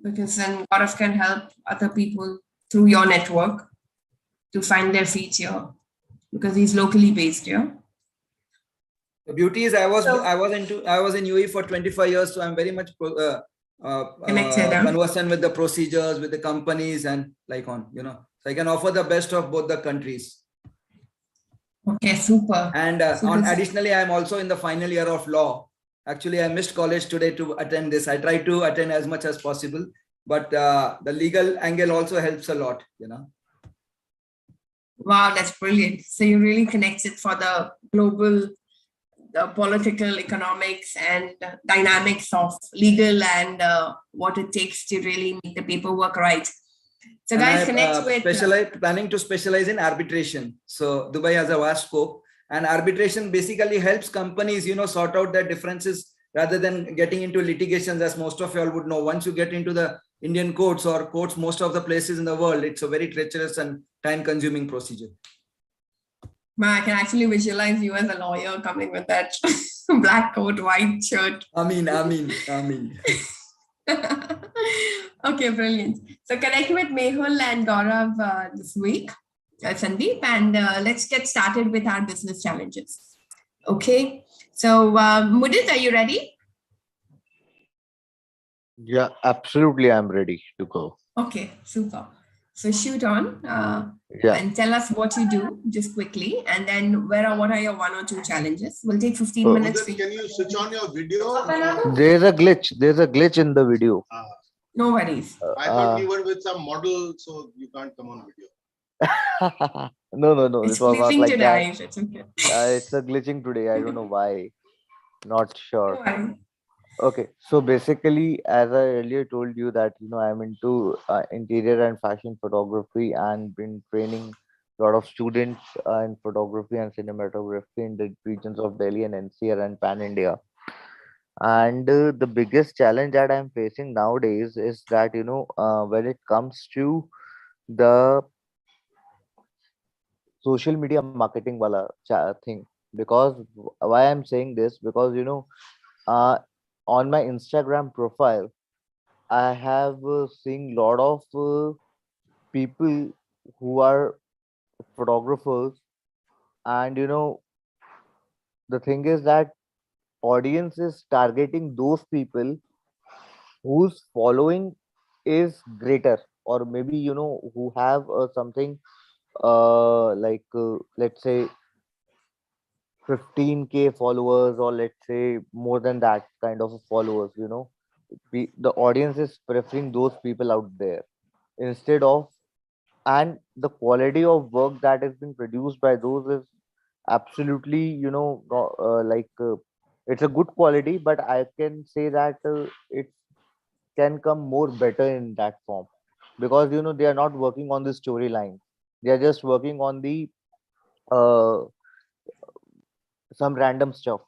because then Gaurav can help other people through your network to find their feet here because he's locally based here. The beauty is I was So- I was in UAE for 25 years, so I'm very much Connected, huh? conversant with the procedures, with the companies, and like on, so I can offer the best of both the countries. Okay, super. And Super. additionally, I'm also in the final year of law. Actually, I missed college today to attend this. I try to attend as much as possible, but the legal angle also helps a lot, Wow, that's brilliant. So you really connected for the global, the political, economics, and dynamics of legal and what it takes to really make the paperwork right. So And guys, I connect with planning to specialize in arbitration. So Dubai has a vast scope, and arbitration basically helps companies, sort out their differences rather than getting into litigations, as most of y'all would know. Once you get into the Indian courts or courts, most of the places in the world, it's a very treacherous and time-consuming procedure. Man, I can actually visualize you as a lawyer coming with that black coat, white shirt. I mean. Okay, brilliant. So connect with Mehul and Gaurav this week, Sandeep, and let's get started with our business challenges. Okay, so Mudit, are you ready? Yeah, absolutely. I'm ready to go. Okay, super. So shoot on Yeah. and tell us what you do just quickly, and then what are your 1 or 2 challenges? We'll take 15 Oh. minutes. Mudit, can you switch on your video? There's a glitch. There's a glitch in the video. No worries. I thought you were with some model, so you can't come on video. No. It's It was not glitching like today. that. It's okay. It's a glitching today. I don't know why. Not No sure. worries. Okay, so basically, as I earlier told you that I'm into interior and fashion photography and been training a lot of students in photography and cinematography in the regions of Delhi and NCR and Pan India. And the biggest challenge that I'm facing nowadays is that when it comes to the social media marketing wala thing, because why I'm saying this, because uh, on my Instagram profile I have seen lot of people who are photographers, and the thing is that audience is targeting those people whose following is greater, or maybe who have something let's say 15K followers, or let's say more than that kind of followers. The audience is preferring those people out there instead of, and the quality of work that is being produced by those is absolutely it's a good quality, but I can say that it can come more better in that form, because they are not working on the storyline, they are just working on the uh, some random stuff.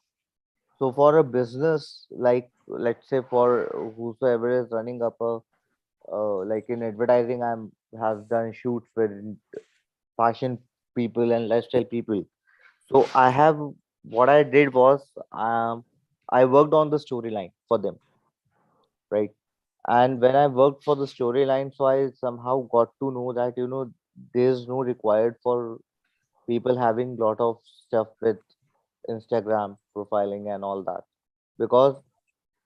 So for a business, like let's say for whosoever is running up a like in advertising, I'm have done shoots with fashion people and lifestyle people. So I have, what I did was, I worked on the storyline for them, right? And when I worked for the storyline, so I somehow got to know that there's no required for people having lot of stuff with Instagram profiling and all that, because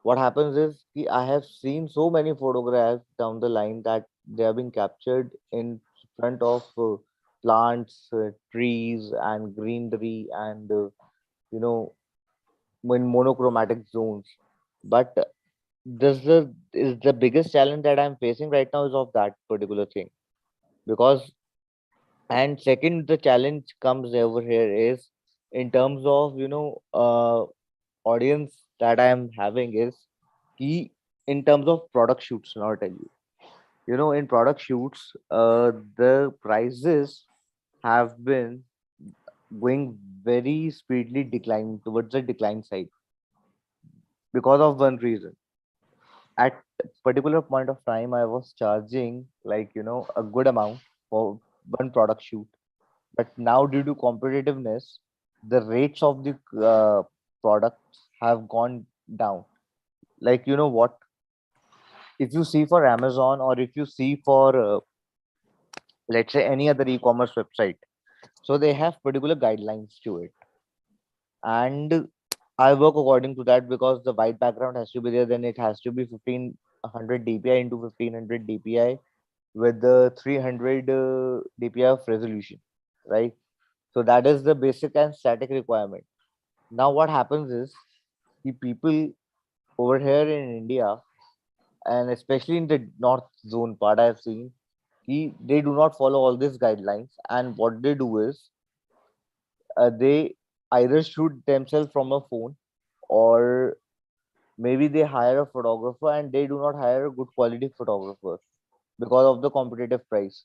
what happens is I have seen so many photographs down the line that they have been captured in front of plants, trees, and greenery, and you know, in monochromatic zones. But is the biggest challenge that I'm facing right now is of that particular thing, because, and second, the challenge comes over here is in terms of audience that I am having is key in terms of product shoots. Now I'll tell you, in product shoots, the prices have been going very speedily declining towards the decline side because of one reason. At a particular point of time, I was charging like a good amount for one product shoot, but now due to competitiveness, the rates of the products have gone down. Like what, if you see for Amazon, or if you see for let's say any other e-commerce website. So they have particular guidelines to it. And I work according to that because the white background has to be there. Then it has to be 1500 DPI into 1500 DPI with the 300 DPI of resolution, right? So that is the basic and static requirement. Now what happens is the people over here in India, and especially in the north zone part, I've seen they do not follow all these guidelines, and what they do is they either shoot themselves from a phone, or maybe they hire a photographer and they do not hire a good quality photographer because of the competitive price.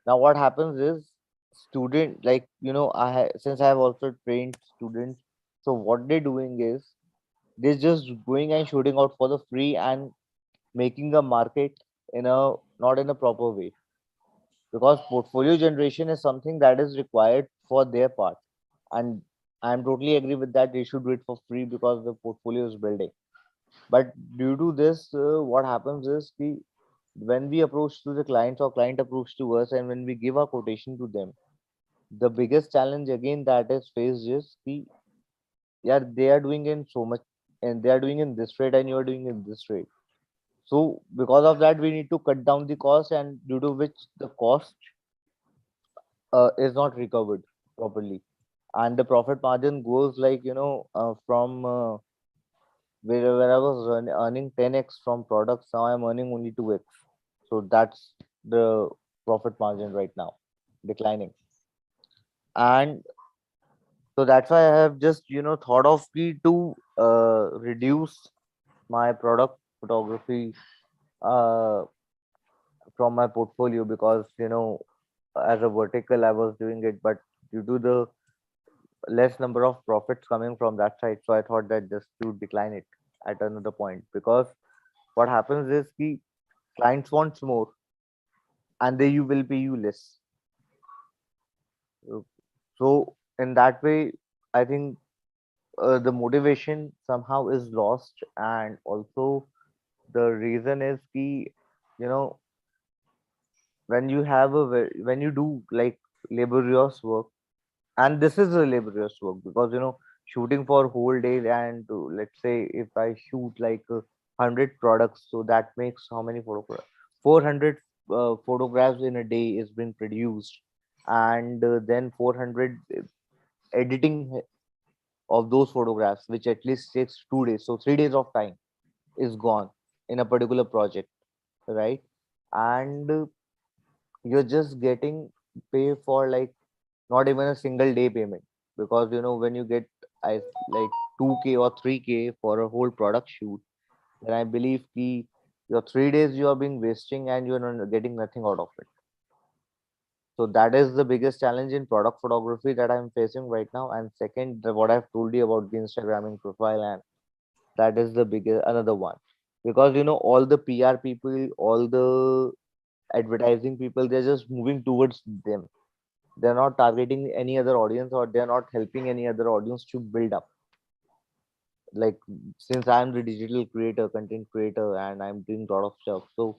Now what happens is student, like, since I have also trained students, so what they're doing is they're just going and shooting out for the free and making a market in a not in a proper way, because portfolio generation is something that is required for their part, and I'm totally agree with that. They should do it for free because the portfolio is building. But due to this, what happens is when we approach to the clients or client approach to us, and when we give our quotation to them, the biggest challenge again that is faced is yeah, they are doing in so much, and they are doing in this rate and you are doing in this rate. So because of that, we need to cut down the cost, and due to which the cost is not recovered properly, and the profit margin goes like, from where I was earning 10x from products, now I'm earning only 2x. So that's the profit margin right now, declining. And so that's why I have just, thought of to reduce my product photography uh, from my portfolio, because, as a vertical, I was doing it, but due to the less number of profits coming from that side, so I thought that just to decline it at another point, because what happens is clients wants more and they you will pay you less. So in that way, I think the motivation somehow is lost, and also the reason is you know when you have when you do like laborious work, and this is a laborious work, because shooting for whole day, and let's say if I shoot like 100 products, so that makes how many photographs? 400 photographs in a day is being produced, and then 400 editing of those photographs, which at least takes 2 days, so 3 days of time is gone in a particular project, right? And you're just getting pay for like not even a single day payment, because when you get I like 2K or 3K for a whole product shoot, then I believe your 3 days you are being wasting and you're not getting nothing out of it. So that is the biggest challenge in product photography that I'm facing right now. And second, what I've told you about the Instagramming profile, and that is the biggest another one, because all the PR people, all the advertising people, they're just moving towards them. They're not targeting any other audience, or they're not helping any other audience to build up. Like, since I'm the digital creator, content creator, and I'm doing a lot of stuff, so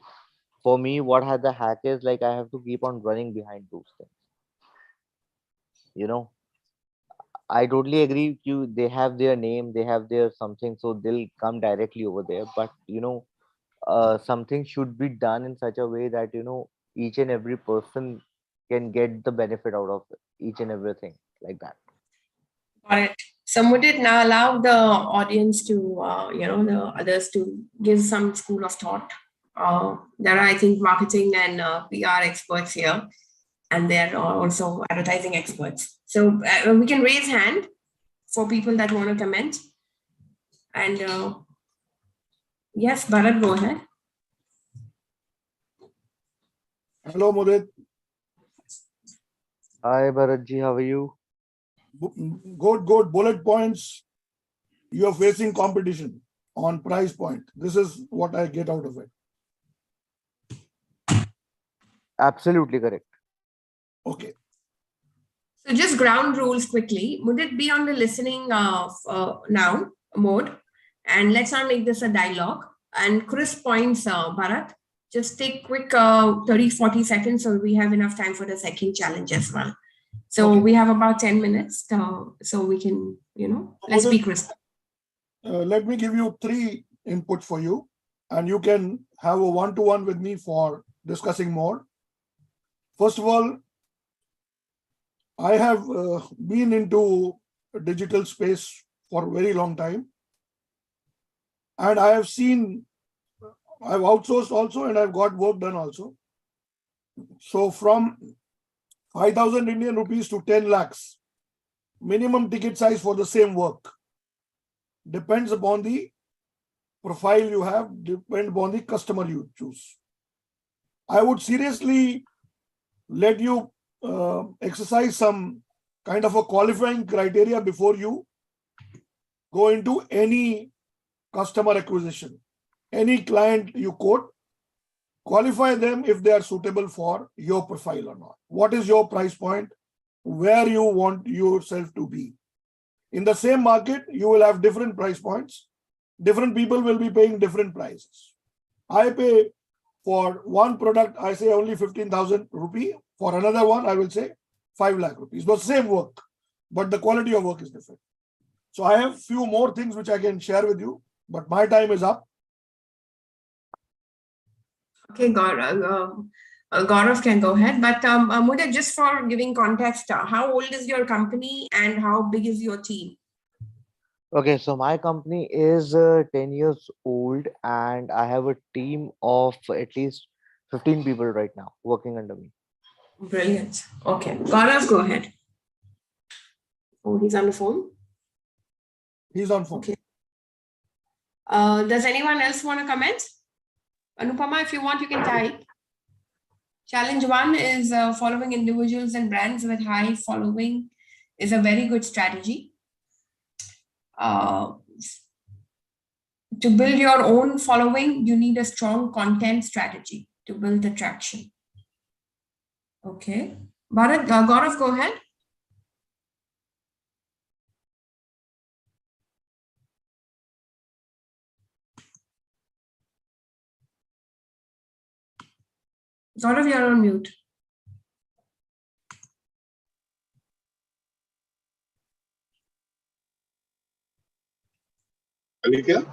for me, what has the hack is like I have to keep on running behind those things. you know I totally agree with you. They have their name, they have their something, so they'll come directly over there. But something should be done in such a way that each and every person can get the benefit out of each and everything, like that. Got it. So would it now allow the audience to, the others to give some school of thought? There are, I think, marketing and PR experts here, and there are also advertising experts. So we can raise hand for people that want to comment. And yes, Bharat, go ahead. Hello, Mudit. Hi, Bharatji, how are you? Good. Bullet points. You are facing competition on price point. This is what I get out of it. Absolutely correct. Okay. So just ground rules quickly. Would it be on the listening now mode? And let's not make this a dialogue. And crisp points, Bharat. just take quick 30-40 seconds so we have enough time for the second challenge as well. So Okay. we have about 10 minutes, so we can, let's be crisp. Let me give you 3 inputs for you, and you can have a one-to-one with me for discussing more. First of all, I have been into digital space for a very long time, and I have seen, I've outsourced also, and I've got work done also. So from 5,000 Indian rupees to 10 lakhs, minimum ticket size for the same work depends upon the profile you have, depend upon the customer you choose. I would seriously let you exercise some kind of a qualifying criteria before you go into any customer acquisition. Any client you quote, qualify them if they are suitable for your profile or not. What is your price point? Where you want yourself to be? In the same market, you will have different price points. Different people will be paying different prices. I pay for one product, I say only 15,000 rupee. For another one, I will say 5 lakh rupees. But same work, but the quality of work is different. So I have few more things which I can share with you, but my time is up. Okay, Gaurav can go ahead. But Mudit, just for giving context, how old is your company and how big is your team? Okay, so my company is 10 years old and I have a team of at least 15 people right now working under me. Brilliant. Okay, Gaurav, go ahead. Oh, he's on the phone. He's on phone. Okay. Does anyone else want to comment? Anupama, if you want, you can type. Challenge 1 is following individuals and brands with high following is a very good strategy. To build your own following, you need a strong content strategy to build the traction. Okay. Gaurav, go ahead. Gaurav, you're on mute. Alithia,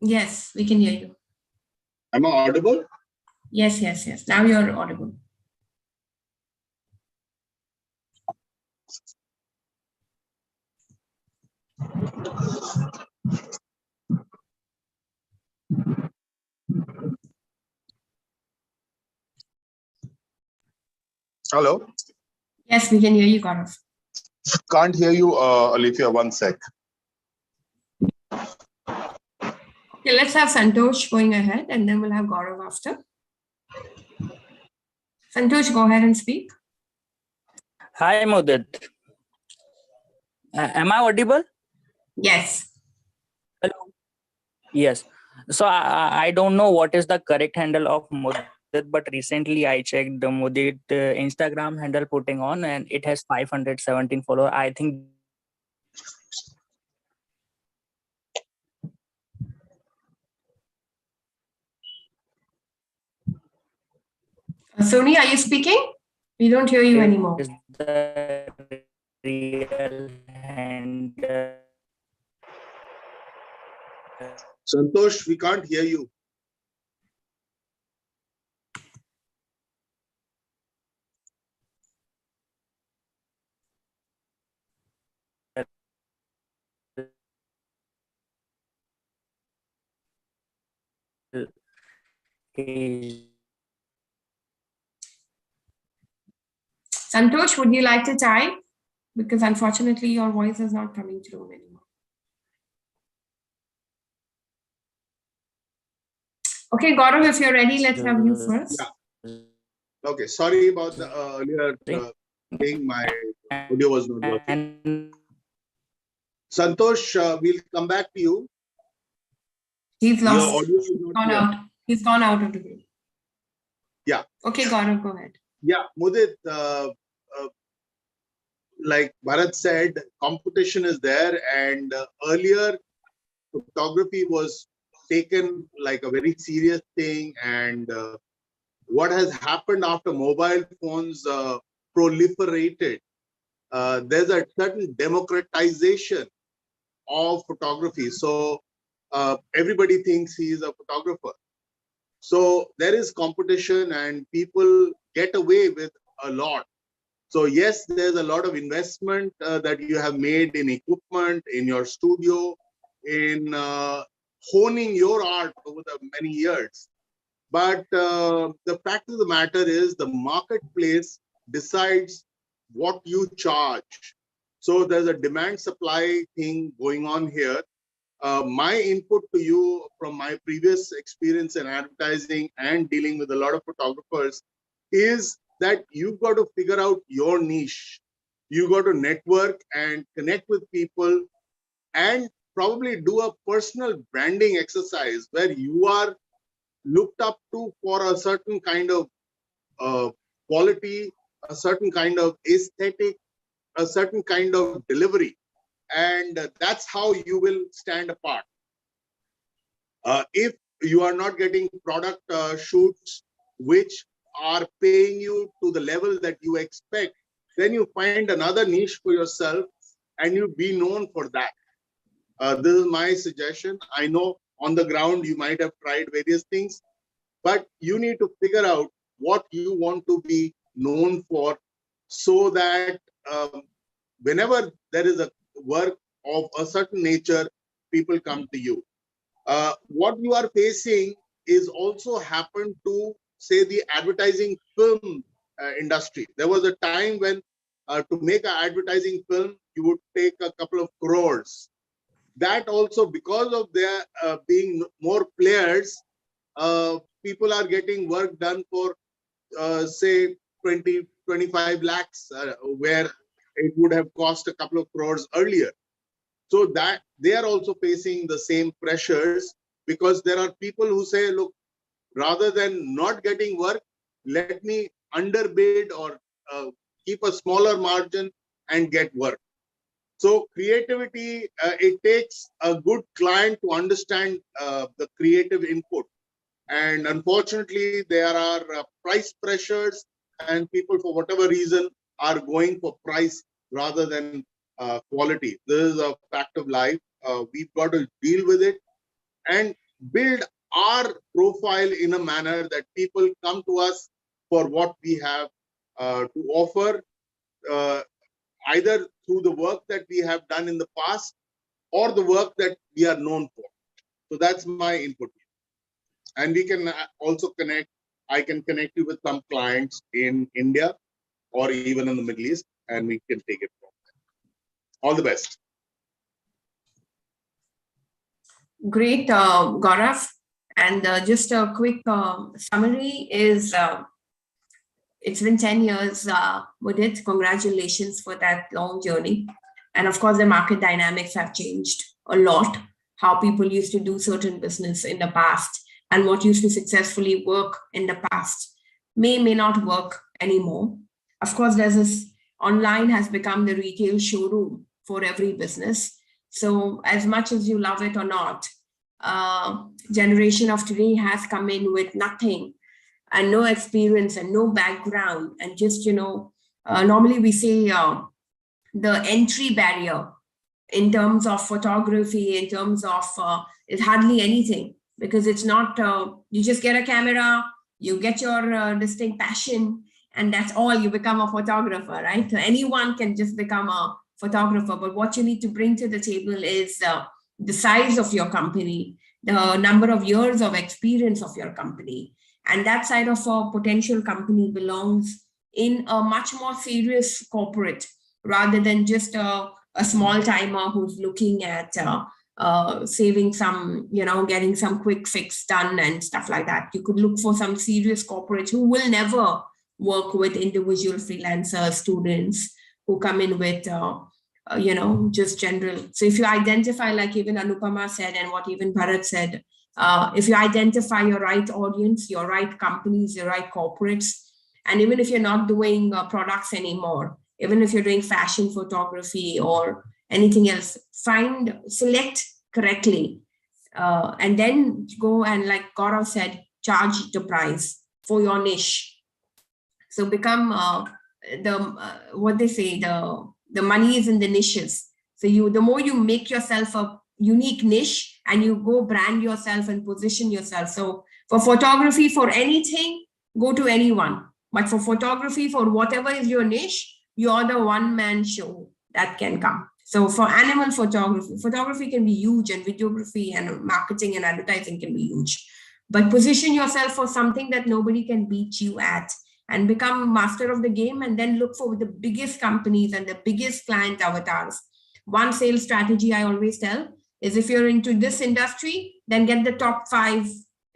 Yes, we can hear you. am I audible? Yes. Now you're audible. Hello? Yes, we can hear you, Gaurav. Can't hear you, Alithia, one sec. Okay, let's have Santosh going ahead and then we'll have Gaurav after. Santosh, go ahead and speak. Hi, Mudit. Am I audible? Yes. Hello. Yes. So I don't know what is the correct handle of Mudit, but recently I checked the Mudit Instagram handle putting on and it has 517 followers. I think Sony, are you speaking? We don't hear you anymore. is the real handle. Santosh, we can't hear you. Santosh, would you like to type? Because unfortunately, your voice is not coming through anymore. Okay, Gaurav, if you're ready, let's have you first. Yeah. Okay, sorry about the earlier thing. My audio was not working. Santosh, we'll come back to you. He's Your lost. audio is not clear. He's gone out of the room. Yeah. Okay, Gaurav, go ahead. Yeah, Mudit, like Bharat said, competition is there, and earlier photography was taken like a very serious thing. And what has happened after mobile phones proliferated, there's a certain democratization of photography. So everybody thinks he is a photographer. So there is competition and people get away with a lot. So yes, there's a lot of investment that you have made in equipment, in your studio, in honing your art over the many years. But the fact of the matter is the marketplace decides what you charge. So there's a demand supply thing going on here. My input to you from my previous experience in advertising and dealing with a lot of photographers is that you've got to figure out your niche. You got to network and connect with people and probably do a personal branding exercise where you are looked up to for a certain kind of quality, a certain kind of aesthetic, a certain kind of delivery. And that's how you will stand apart. If you are not getting product shoots which are paying you to the level that you expect, then you find another niche for yourself and you be known for that. This is my suggestion. I know on the ground you might have tried various things, but you need to figure out what you want to be known for, so that whenever there is a work of a certain nature, people come to you. What you are facing is also happened to, say, the advertising film industry. There was a time when to make an advertising film, you would take a couple of crores. That also, because of there being more players, people are getting work done for, say, 20, 25 lakhs, where it would have cost a couple of crores earlier. So that they are also facing the same pressures, because there are people who say, look, rather than not getting work, let me underbid or keep a smaller margin and get work. So creativity, it takes a good client to understand the creative input. And unfortunately, there are price pressures, and people, for whatever reason, are going for price rather than quality. This is a fact of life. We've got to deal with it and build our profile in a manner that people come to us for what we have to offer, either through the work that we have done in the past or the work that we are known for. So that's my input. And we can also connect, I can connect you with some clients in India or even in the Middle East, and we can take it from there. All the best. Great, Gaurav. And just a quick summary is, it's been 10 years, Mudit. Congratulations for that long journey. And of course, the market dynamics have changed a lot. How people used to do certain business in the past and what used to successfully work in the past may not work anymore. Of course, there's this, online has become the retail showroom for every business. So as much as you love it or not, generation of today has come in with nothing and no experience and no background, and just, normally we say the entry barrier in terms of photography, in terms of it's hardly anything, because it's not, you just get a camera, you get your distinct passion, and that's all, you become a photographer, right? So anyone can just become a photographer, but what you need to bring to the table is the size of your company, the number of years of experience of your company. And that side of a potential company belongs in a much more serious corporate, rather than just a small timer who's looking at saving some, getting some quick fix done and stuff like that. You could look for some serious corporates who will never work with individual freelancer students who come in with, just general. So if you identify, like even Anupama said, and what even Bharat said, if you identify your right audience, your right companies, your right corporates, and even if you're not doing products anymore, even if you're doing fashion photography or anything else, select correctly And then go and, like Gaurav said, charge the price for your niche. So become what they say, the money is in the niches. So the more you make yourself a unique niche and you go brand yourself and position yourself. So for photography, for anything, go to anyone. But for photography, for whatever is your niche, you're the one-man show that can come. So for animal photography can be huge, and videography and marketing and advertising can be huge. But position yourself for something that nobody can beat you at, and become master of the game, and then look for the biggest companies and the biggest client avatars. One sales strategy I always tell is, if you're into this industry, then get the top 5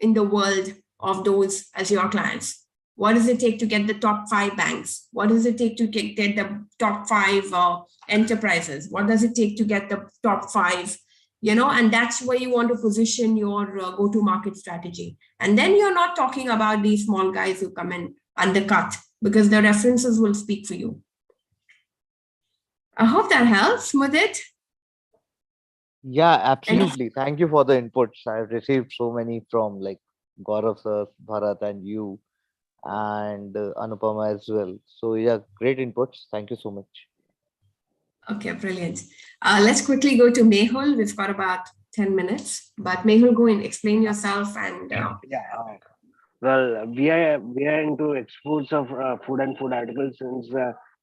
in the world of those as your clients. What does it take to get the top 5 banks? What does it take to get the top 5 enterprises? What does it take to get the top 5? And that's where you want to position your go-to-market strategy. And then you're not talking about these small guys who come in undercut, because the references will speak for you. I hope that helps, Mudit. Yeah, absolutely. Thank you for the inputs. I've received so many from like Gaurav sir, Bharat, and you, and Anupama as well. So yeah, great inputs. Thank you so much. Okay, brilliant. Let's quickly go to Mehul. We've got about 10 minutes, but Mehul, go and explain yourself. And Well, we are into exports of food and food articles since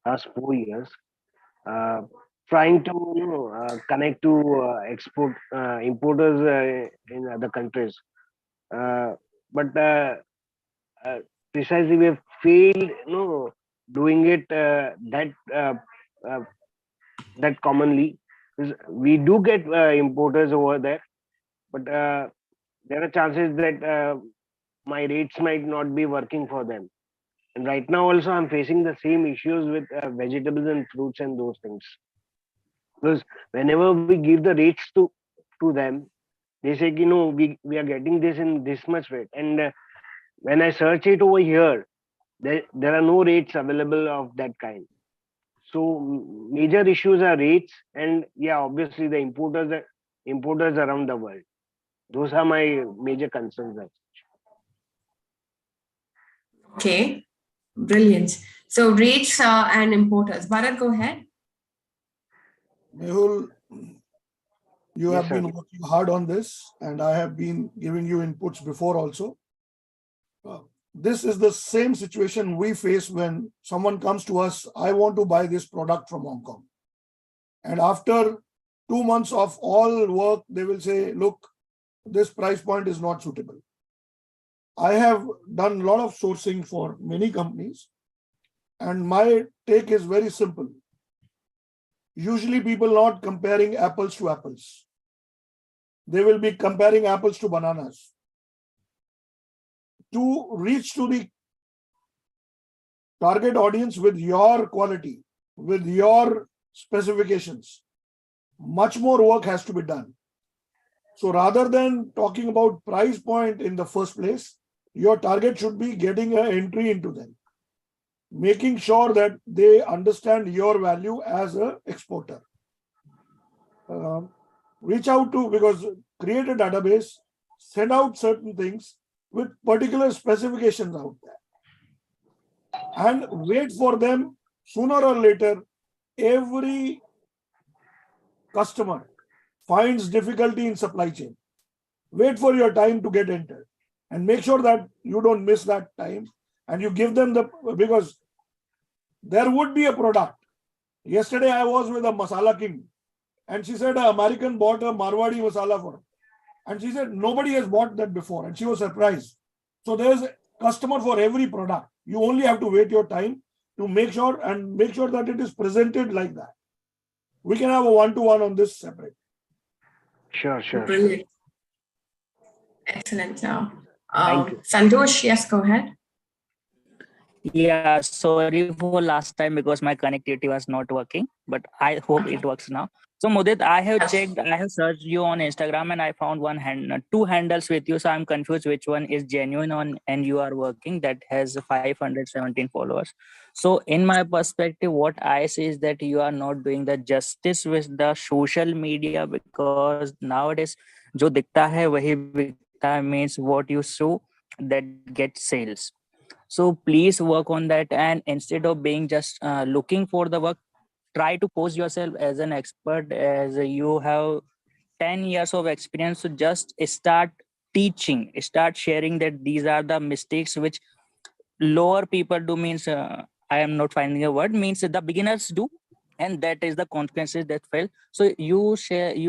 last 4 years. Uh, Trying to connect to export importers in other countries, but precisely we have failed, doing it uh, that commonly. 'Cause we do get importers over there, but there are chances that my rates might not be working for them. And right now also I'm facing the same issues with vegetables and fruits and those things. Because whenever we give the rates to them, they say, we are getting this in this much rate. And when I search it over here, there are no rates available of that kind. So major issues are rates, and yeah, obviously the importers around the world. Those are my major concerns. okay, brilliant. So rates and importers. Bharat, go ahead. Mehul, you Yes, have sir. been working hard on this, and I have been giving you inputs before also. This is the same situation we face when someone comes to us, I want to buy this product from Hong Kong. And after 2 months of all work, they will say, look, this price point is not suitable. I have done a lot of sourcing for many companies, and my take is very simple. Usually people not comparing apples to apples. They will be comparing apples to bananas. To reach to the target audience with your quality, with your specifications, much more work has to be done. So rather than talking about price point in the first place, your target should be getting an entry into them, making sure that they understand your value as an exporter. Reach out to, because create a database, send out certain things with particular specifications out there, and wait for them. Sooner or later, every customer finds difficulty in supply chain. Wait for your time to get entered and make sure that you don't miss that time, and you give them because there would be a product. Yesterday I was with a Masala King, and she said an American bought a Marwadi masala for her. And she said nobody has bought that before, and she was surprised. So there's a customer for every product. You only have to wait your time to make sure that it is presented like that. We can have a one-to-one on this separate. Sure. Brilliant. Excellent. Thank you. Santosh, yes, go ahead. Yeah, sorry for last time because my connectivity was not working, but I hope it works now. So Mudit, I have searched you on Instagram and I found two handles with you. So I'm confused which one is genuine and you are working that has 517 followers. So in my perspective, what I see is that you are not doing the justice with the social media, because nowadays जो दिखता है वही बिकता है means what you show that gets sales. So please work on that, and instead of being just looking for the work, try to pose yourself as an expert, as you have 10 years of experience. So just start teaching, start sharing that these are the mistakes which lower people do, means I am not finding a word, means the beginners do, and that is the consequences that fail. So you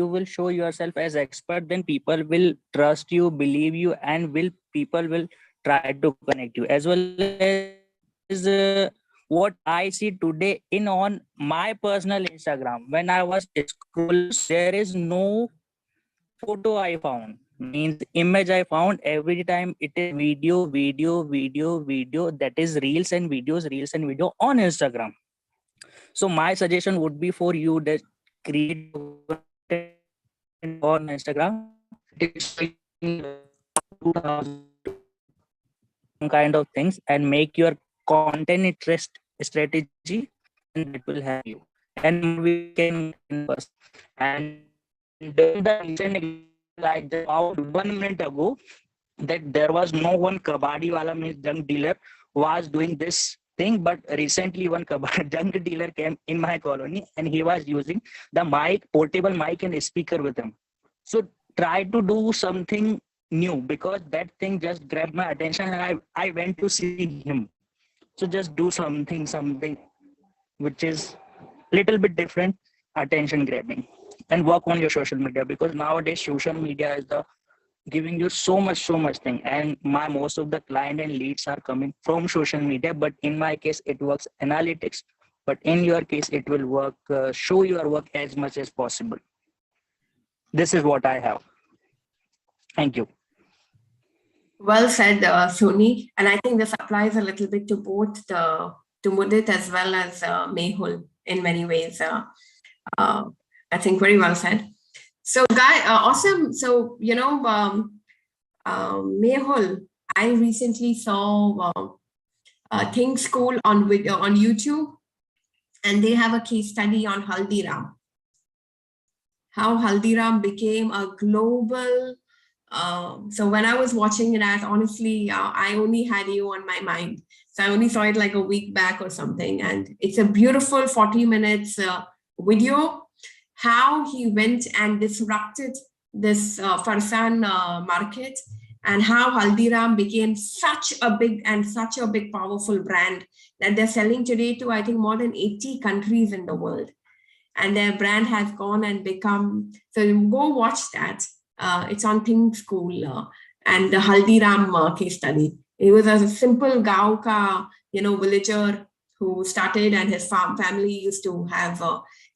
will show yourself as expert, then people will trust you, believe you, and people will try to connect you. As well as what I see today in on my personal Instagram, when I was scrolling, there is no photo I found, means image I found. Every time it is video, that is reels and video on Instagram. So my suggestion would be for you that create content on Instagram that is showing 2000 some kind of things, and make your content interest strategy, and that will help you. And more we can get in person. And during the recent example I just found 1 minute ago, that there was no one kabaddi wala, means junk dealer, was doing this thing, but recently one junk dealer came in my colony and he was using the mic, portable mic and speaker with him. So try to do something new, because that thing just grabbed my attention and I went to see him. So just do something which is little bit different, attention grabbing, and work on your social media, because nowadays social media is the giving you so much thing, and my most of the client and leads are coming from social media. But in my case it works analytics, but in your case it will work show your work as much as possible. This is what I have. Thank you. Well said, Sony. And I think this applies a little bit to both to Mudit as well as Mehul in many ways. I think very well said. So, awesome. So, Mehul, I recently saw Think School on YouTube, and they have a case study on Haldiram. How Haldiram became a global. So when I was watching it, I only had you on my mind. So I only saw it like a week back or something. And it's a beautiful 40 minutes video, how he went and disrupted this Farsan market, and how Haldiram became such a big powerful brand that they're selling today to, I think, more than 80 countries in the world. And their brand has gone and become, so go watch that. It's on Think School and the Haldiram case study. It was a simple Gauka, villager who started, and his family used to have,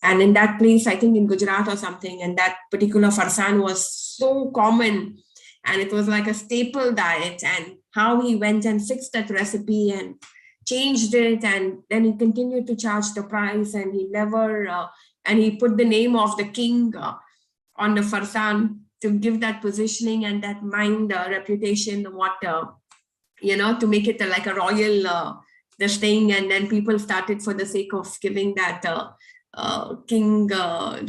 and in that place, I think in Gujarat or something, and that particular farsan was so common, and it was like a staple diet, and how he went and fixed that recipe and changed it, and then he continued to charge the price, and he never, and he put the name of the king on the farsan to give that positioning and that mind reputation, to make it like a royal this thing. And then people started, for the sake of giving that king and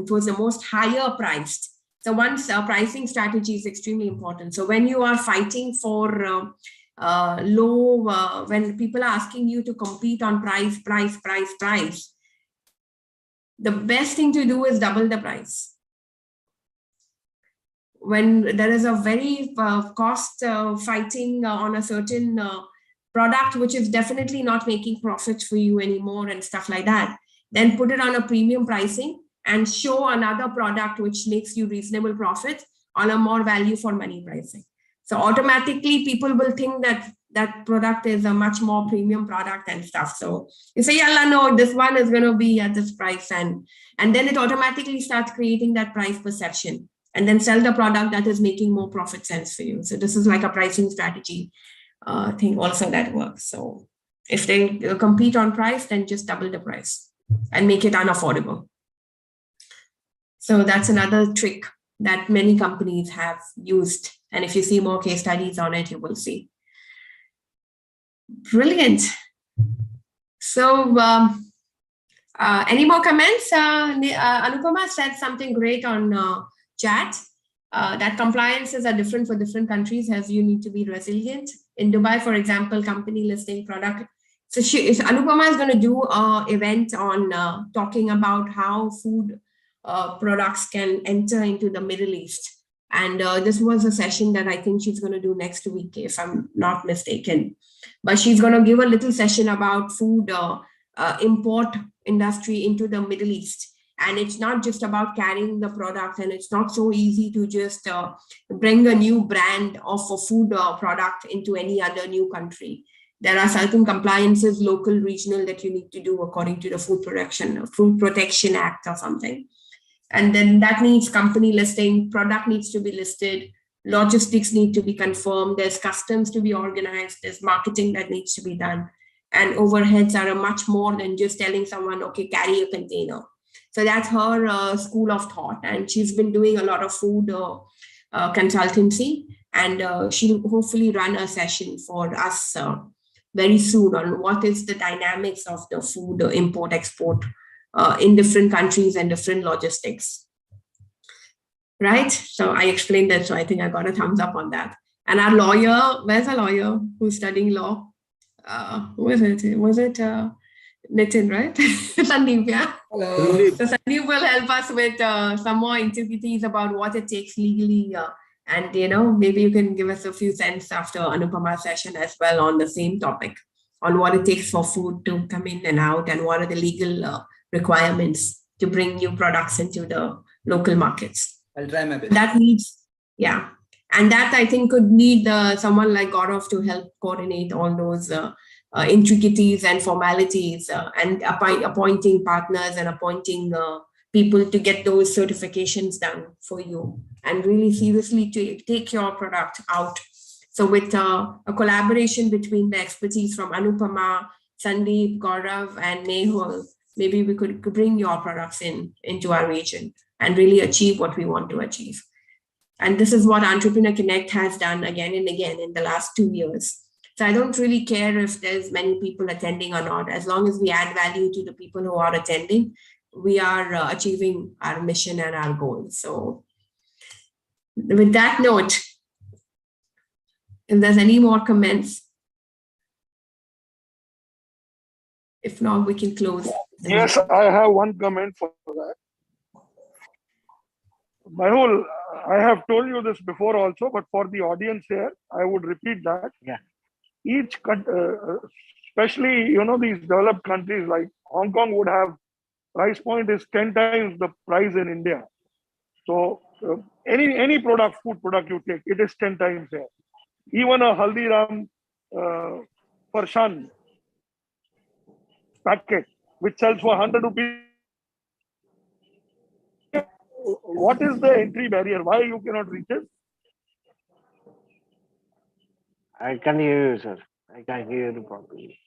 it was the most higher priced. So once pricing strategy is extremely important. So when you are fighting for low, when people are asking you to compete on price, the best thing to do is double the price. When there is a very cost fighting on a certain product, which is definitely not making profits for you anymore and stuff like that, then put it on a premium pricing and show another product which makes you reasonable profits on a more value for money pricing. So automatically people will think that that product is a much more premium product and stuff. So you say, "Yalla, no, this one is going to be at this price," and then it automatically starts creating that price perception, and then sell the product that is making more profit sense for you. So this is like a pricing strategy thing also that works. So if they compete on price, then just double the price and make it unaffordable. So that's another trick that many companies have used. And if you see more case studies on it, you will see. Brilliant. So any more comments? Anupama said something great on chat. that compliances are different for different countries, as you need to be resilient. In Dubai, for example, company listing product. So Anupama is going to do an event on talking about how food products can enter into the Middle East. And this was a session that I think she's going to do next week, if I'm not mistaken. But she's going to give a little session about food import industry into the Middle East. And it's not just about carrying the product, and it's not so easy to just bring a new brand of a food product into any other new country. There are certain compliances, local, regional, that you need to do according to the Food Protection Act or something. And then that needs company listing, product needs to be listed, logistics need to be confirmed, there's customs to be organized, there's marketing that needs to be done. And overheads are much more than just telling someone, okay, carry a container. So that's her school of thought. And she's been doing a lot of food consultancy. And she'll hopefully run a session for us very soon on what is the dynamics of the food import-export in different countries and different logistics. Right? So I explained that. So I think I got a thumbs up on that. And our lawyer, where's a lawyer who's studying law? Who is it? Was it Nitin, right? Sandeep, yeah. Hello. So Sandeep will help us with some more intricacies about what it takes legally. And, maybe you can give us a few cents after Anupama's session as well on the same topic, on what it takes for food to come in and out, and what are the legal requirements to bring new products into the local markets. I'll try my best. That needs, yeah. And that I think could need someone like Gaurav to help coordinate all those intricacies and formalities and appointing partners and appointing people to get those certifications done for you and really seriously to take your product out. So with a collaboration between the expertise from Anupama, Sandeep, Gaurav, and Nehul, maybe we could bring your products into our region and really achieve what we want to achieve. And this is what Entrepreneur Connect has done again and again in the last 2 years. So I don't really care if there's many people attending or not. As long as we add value to the people who are attending, we are achieving our mission and our goals. So with that note, if there's any more comments, if not, we can close. Yes, I have one comment for that. Mahul, I have told you this before also, but for the audience here, I would repeat that. Yeah. Each country, especially, these developed countries like Hong Kong would have price point is 10 times the price in India. So any product, food product you take, it is 10 times there. Even a Haldiram Farshan packet, which sells for 100 rupees. What is the entry barrier? Why you cannot reach it? I can hear you, sir. I can hear you properly.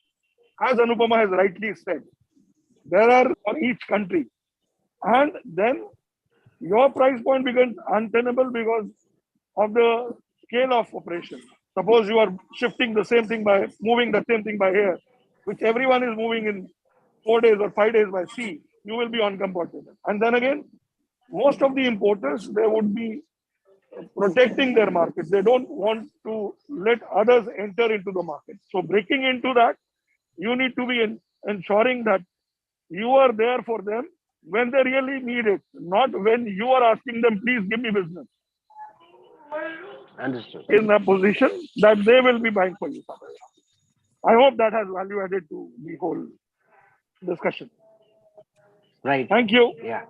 As Anupama has rightly said, there are for each country. And then your price point becomes untenable because of the scale of operation. Suppose you are shifting the same thing by moving the same thing by air, which everyone is moving in 4 days or 5 days by sea, you will be uncomfortable. And then again, most of the importers, they would be protecting their market. They don't want to let others enter into the market. So breaking into that, you need to be ensuring that you are there for them when they really need it, not when you are asking them, please give me business. Understood. In a position that they will be buying for you. I hope that has value added to the whole discussion. Right. Thank you. Yeah.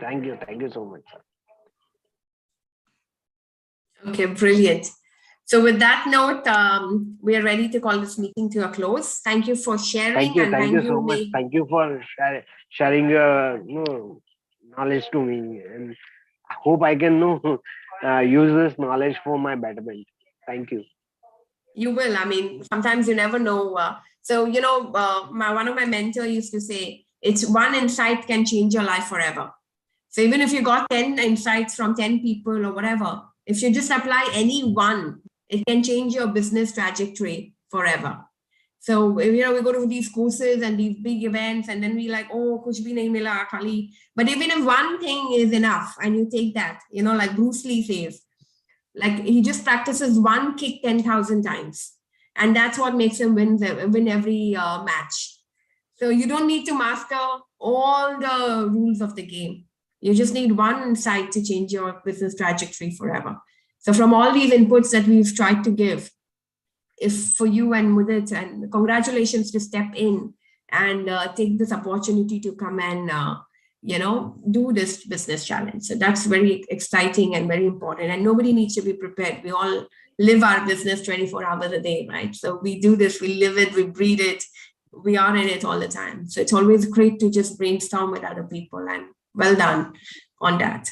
Thank you. Thank you so much, sir. Okay, brilliant. So with that note, we are ready to call this meeting to a close. Thank you for sharing. Thank you. And Thank you so much. Thank you for sharing your knowledge to me. And I hope I can use this knowledge for my betterment. Thank you. You will. I mean, sometimes you never know. One of my mentors used to say, it's one insight can change your life forever. So even if you got 10 insights from 10 people or whatever, if you just apply any one, it can change your business trajectory forever. So, we go to these courses and these big events, and then we like, oh, kuch bhi nahi mila, khali. But even if one thing is enough and you take that, like Bruce Lee says, like he just practices one kick 10,000 times. And that's what makes him win every match. So you don't need to master all the rules of the game. You just need one insight to change your business trajectory forever. So from all these inputs that we've tried to give, if for you and Mudit, and congratulations to step in and take this opportunity to come and do this business challenge. So that's very exciting and very important. And nobody needs to be prepared. We all live our business 24 hours a day, right? So we do this, we live it, we breathe it, we are in it all the time. So it's always great to just brainstorm with other people, and well done on that.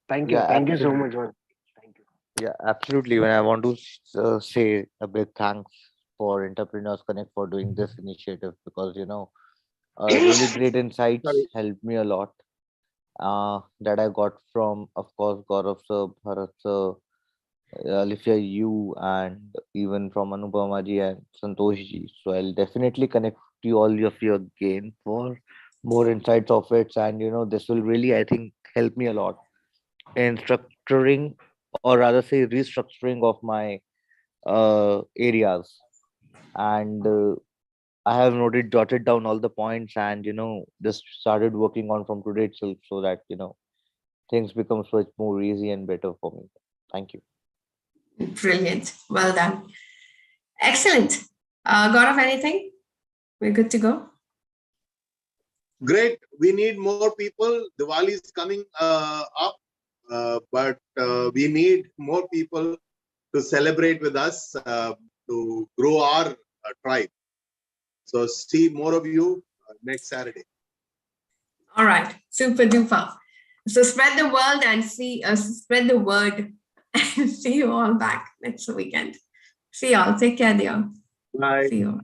Thank you. Yeah, Thank you so absolutely. much. Man. Thank you. Yeah, absolutely. When I want to say a big thanks for Entrepreneurs Connect for doing this initiative, because really great insights Sorry. helped me a lot. That I got from, of course, Gaurav sir, Bharat sir, Alifia, you, and even from Anupama ji and Santosh ji. So I'll definitely connect you all of you again for more insights of it. And this will really, I think, help me a lot in structuring, or rather say restructuring of my areas. And I have jotted down all the points, and just started working on from today itself, so that things become much more easy and better for me. Thank you. Brilliant. Well done. Excellent. Gaurav, anything? We're good to go. Great. We need more people. Diwali is coming up, but we need more people to celebrate with us, to grow our tribe. So see more of you next Saturday. All right. Super duper. So spread the world and spread the word, and see you all back next weekend. See y'all. Take care, dear. Bye. See you.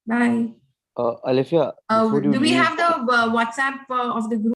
Bye. Alifia, before you Do we leave, have the WhatsApp of the group?